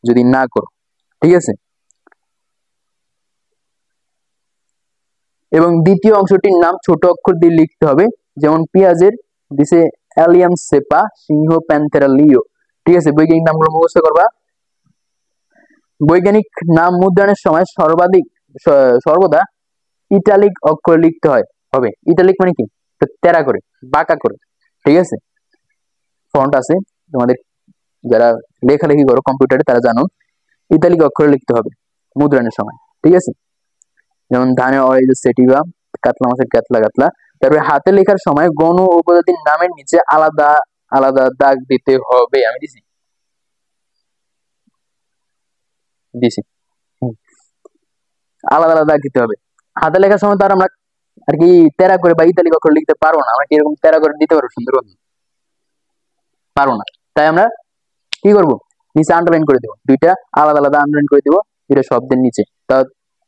যদি না করো, ঠিক আছে? এবং দ্বিতীয় অংশটির নাম ছোট অক্ষর দিয়ে লিখতে হবে, যেমন পেঁয়াজের দিছে অ্যালিয়াম সেপা, সিংহ প্যান্থেরা লিও, ঠিক আছে? বৈজ্ঞানিক নামগুলো মুখস্থ করবা। বৈজ্ঞানিক নাম মুদ্রণের সময় সর্বদা ইটালিক অক্ষর লিখতে হবে। ইটালিক মানে কি, তেরা করে, বাঁকা করে, ঠিক আছে? ফন্ট আছে তোমাদের, যারা লেখালেখি করো কম্পিউটারে তারা জানো, ইতালিক অক্ষরে লিখতে হবে মুদ্রণের সময়, ঠিক আছে? যেমন ধানে অয়েল সেটিভা, কাতলা মাছের কাতলা কাতলা। তারপরে হাতে লেখার সময় গণ উপজাতির নামের নিচে আলাদা আলাদা দাগ দিতে হবে। আমি দিছি আলাদা আলাদা দাগ দিতে হবে। হাতে লেখার সময় তো আর আমরা আর কি তেরা করে বা ইতালিক অক্ষর লিখতে পারবো না, আমরা কি এরকম তেরা করে দিতে পারবো সুন্দর, পারবো না। তাই আমরা কি করব, নিচে আন্ডারলাইন করে দেবো, দুইটা আলাদা আলাদা আন্ডারলাইন করে দেবো এটা শব্দের নিচে।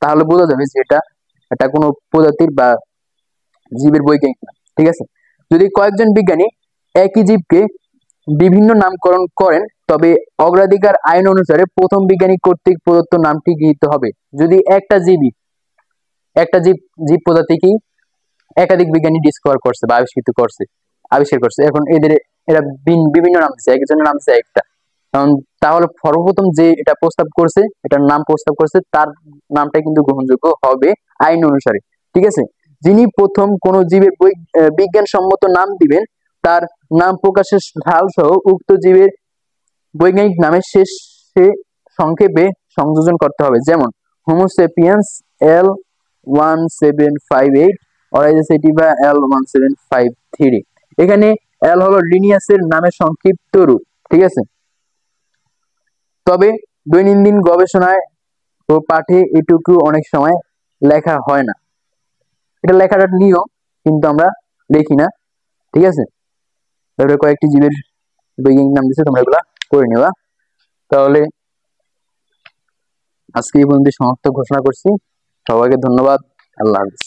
তাহলে বোঝা যাবে যে এটা কোনো প্রজাতির বা জীবের বৈজ্ঞানিক নাম, ঠিক আছে? যদি কয়েকজন বিজ্ঞানী একই জীবকে বিভিন্ন নামকরণ করেন, তবে অগ্রাধিকার আইন অনুসারে প্রথম বিজ্ঞানী কর্তৃক প্রদত্ত নামটি গৃহীত হবে। যদি একটা জীব প্রজাতিকেই একাধিক বিজ্ঞানী ডিসকভার করছে বা আবিষ্কার করছে, এখন এরা বিভিন্ন নাম দিচ্ছে, একজনের নাম দিচ্ছে একটা, তাহলে সর্বপ্রথম যে এটা প্রস্তাব করছে, এটার নাম প্রস্তাব করছে, তার নামটাই কিন্তু গ্রহণযোগ্য হবে আইন অনুসারে, ঠিক আছে? যিনি প্রথম কোন জীবের বিজ্ঞানসম্মত নাম দিবেন, তার নাম প্রকাশের সাল সহ উক্ত জীবের বৈজ্ঞানিক নামের শেষে সংক্ষেপে সংযোজন করতে হবে। যেমন হোমোসেপিয়েন্স L1758, অরাইজোসেটিভা L1753। এখানে এল হলো লিনিয়াসের নামের সংক্ষিপ্ত রূপ, ঠিক আছে? তবে দৈনন্দিন গবেষণায় ও পাঠে এটুকু অনেক সময় লেখা হয় না, এটা লেখাটা নিয়ম, কিন্তু আমরা লিখি না, ঠিক আছে? তারপরে কয়েকটি জীবের বৈজ্ঞানিক নাম দিচ্ছে, তোমরা এগুলা করে নেবা। তাহলে আজকে এই পর্যন্ত সমাপ্ত ঘোষণা করছি। সবাইকে ধন্যবাদ, আল্লাহ হাফিজ।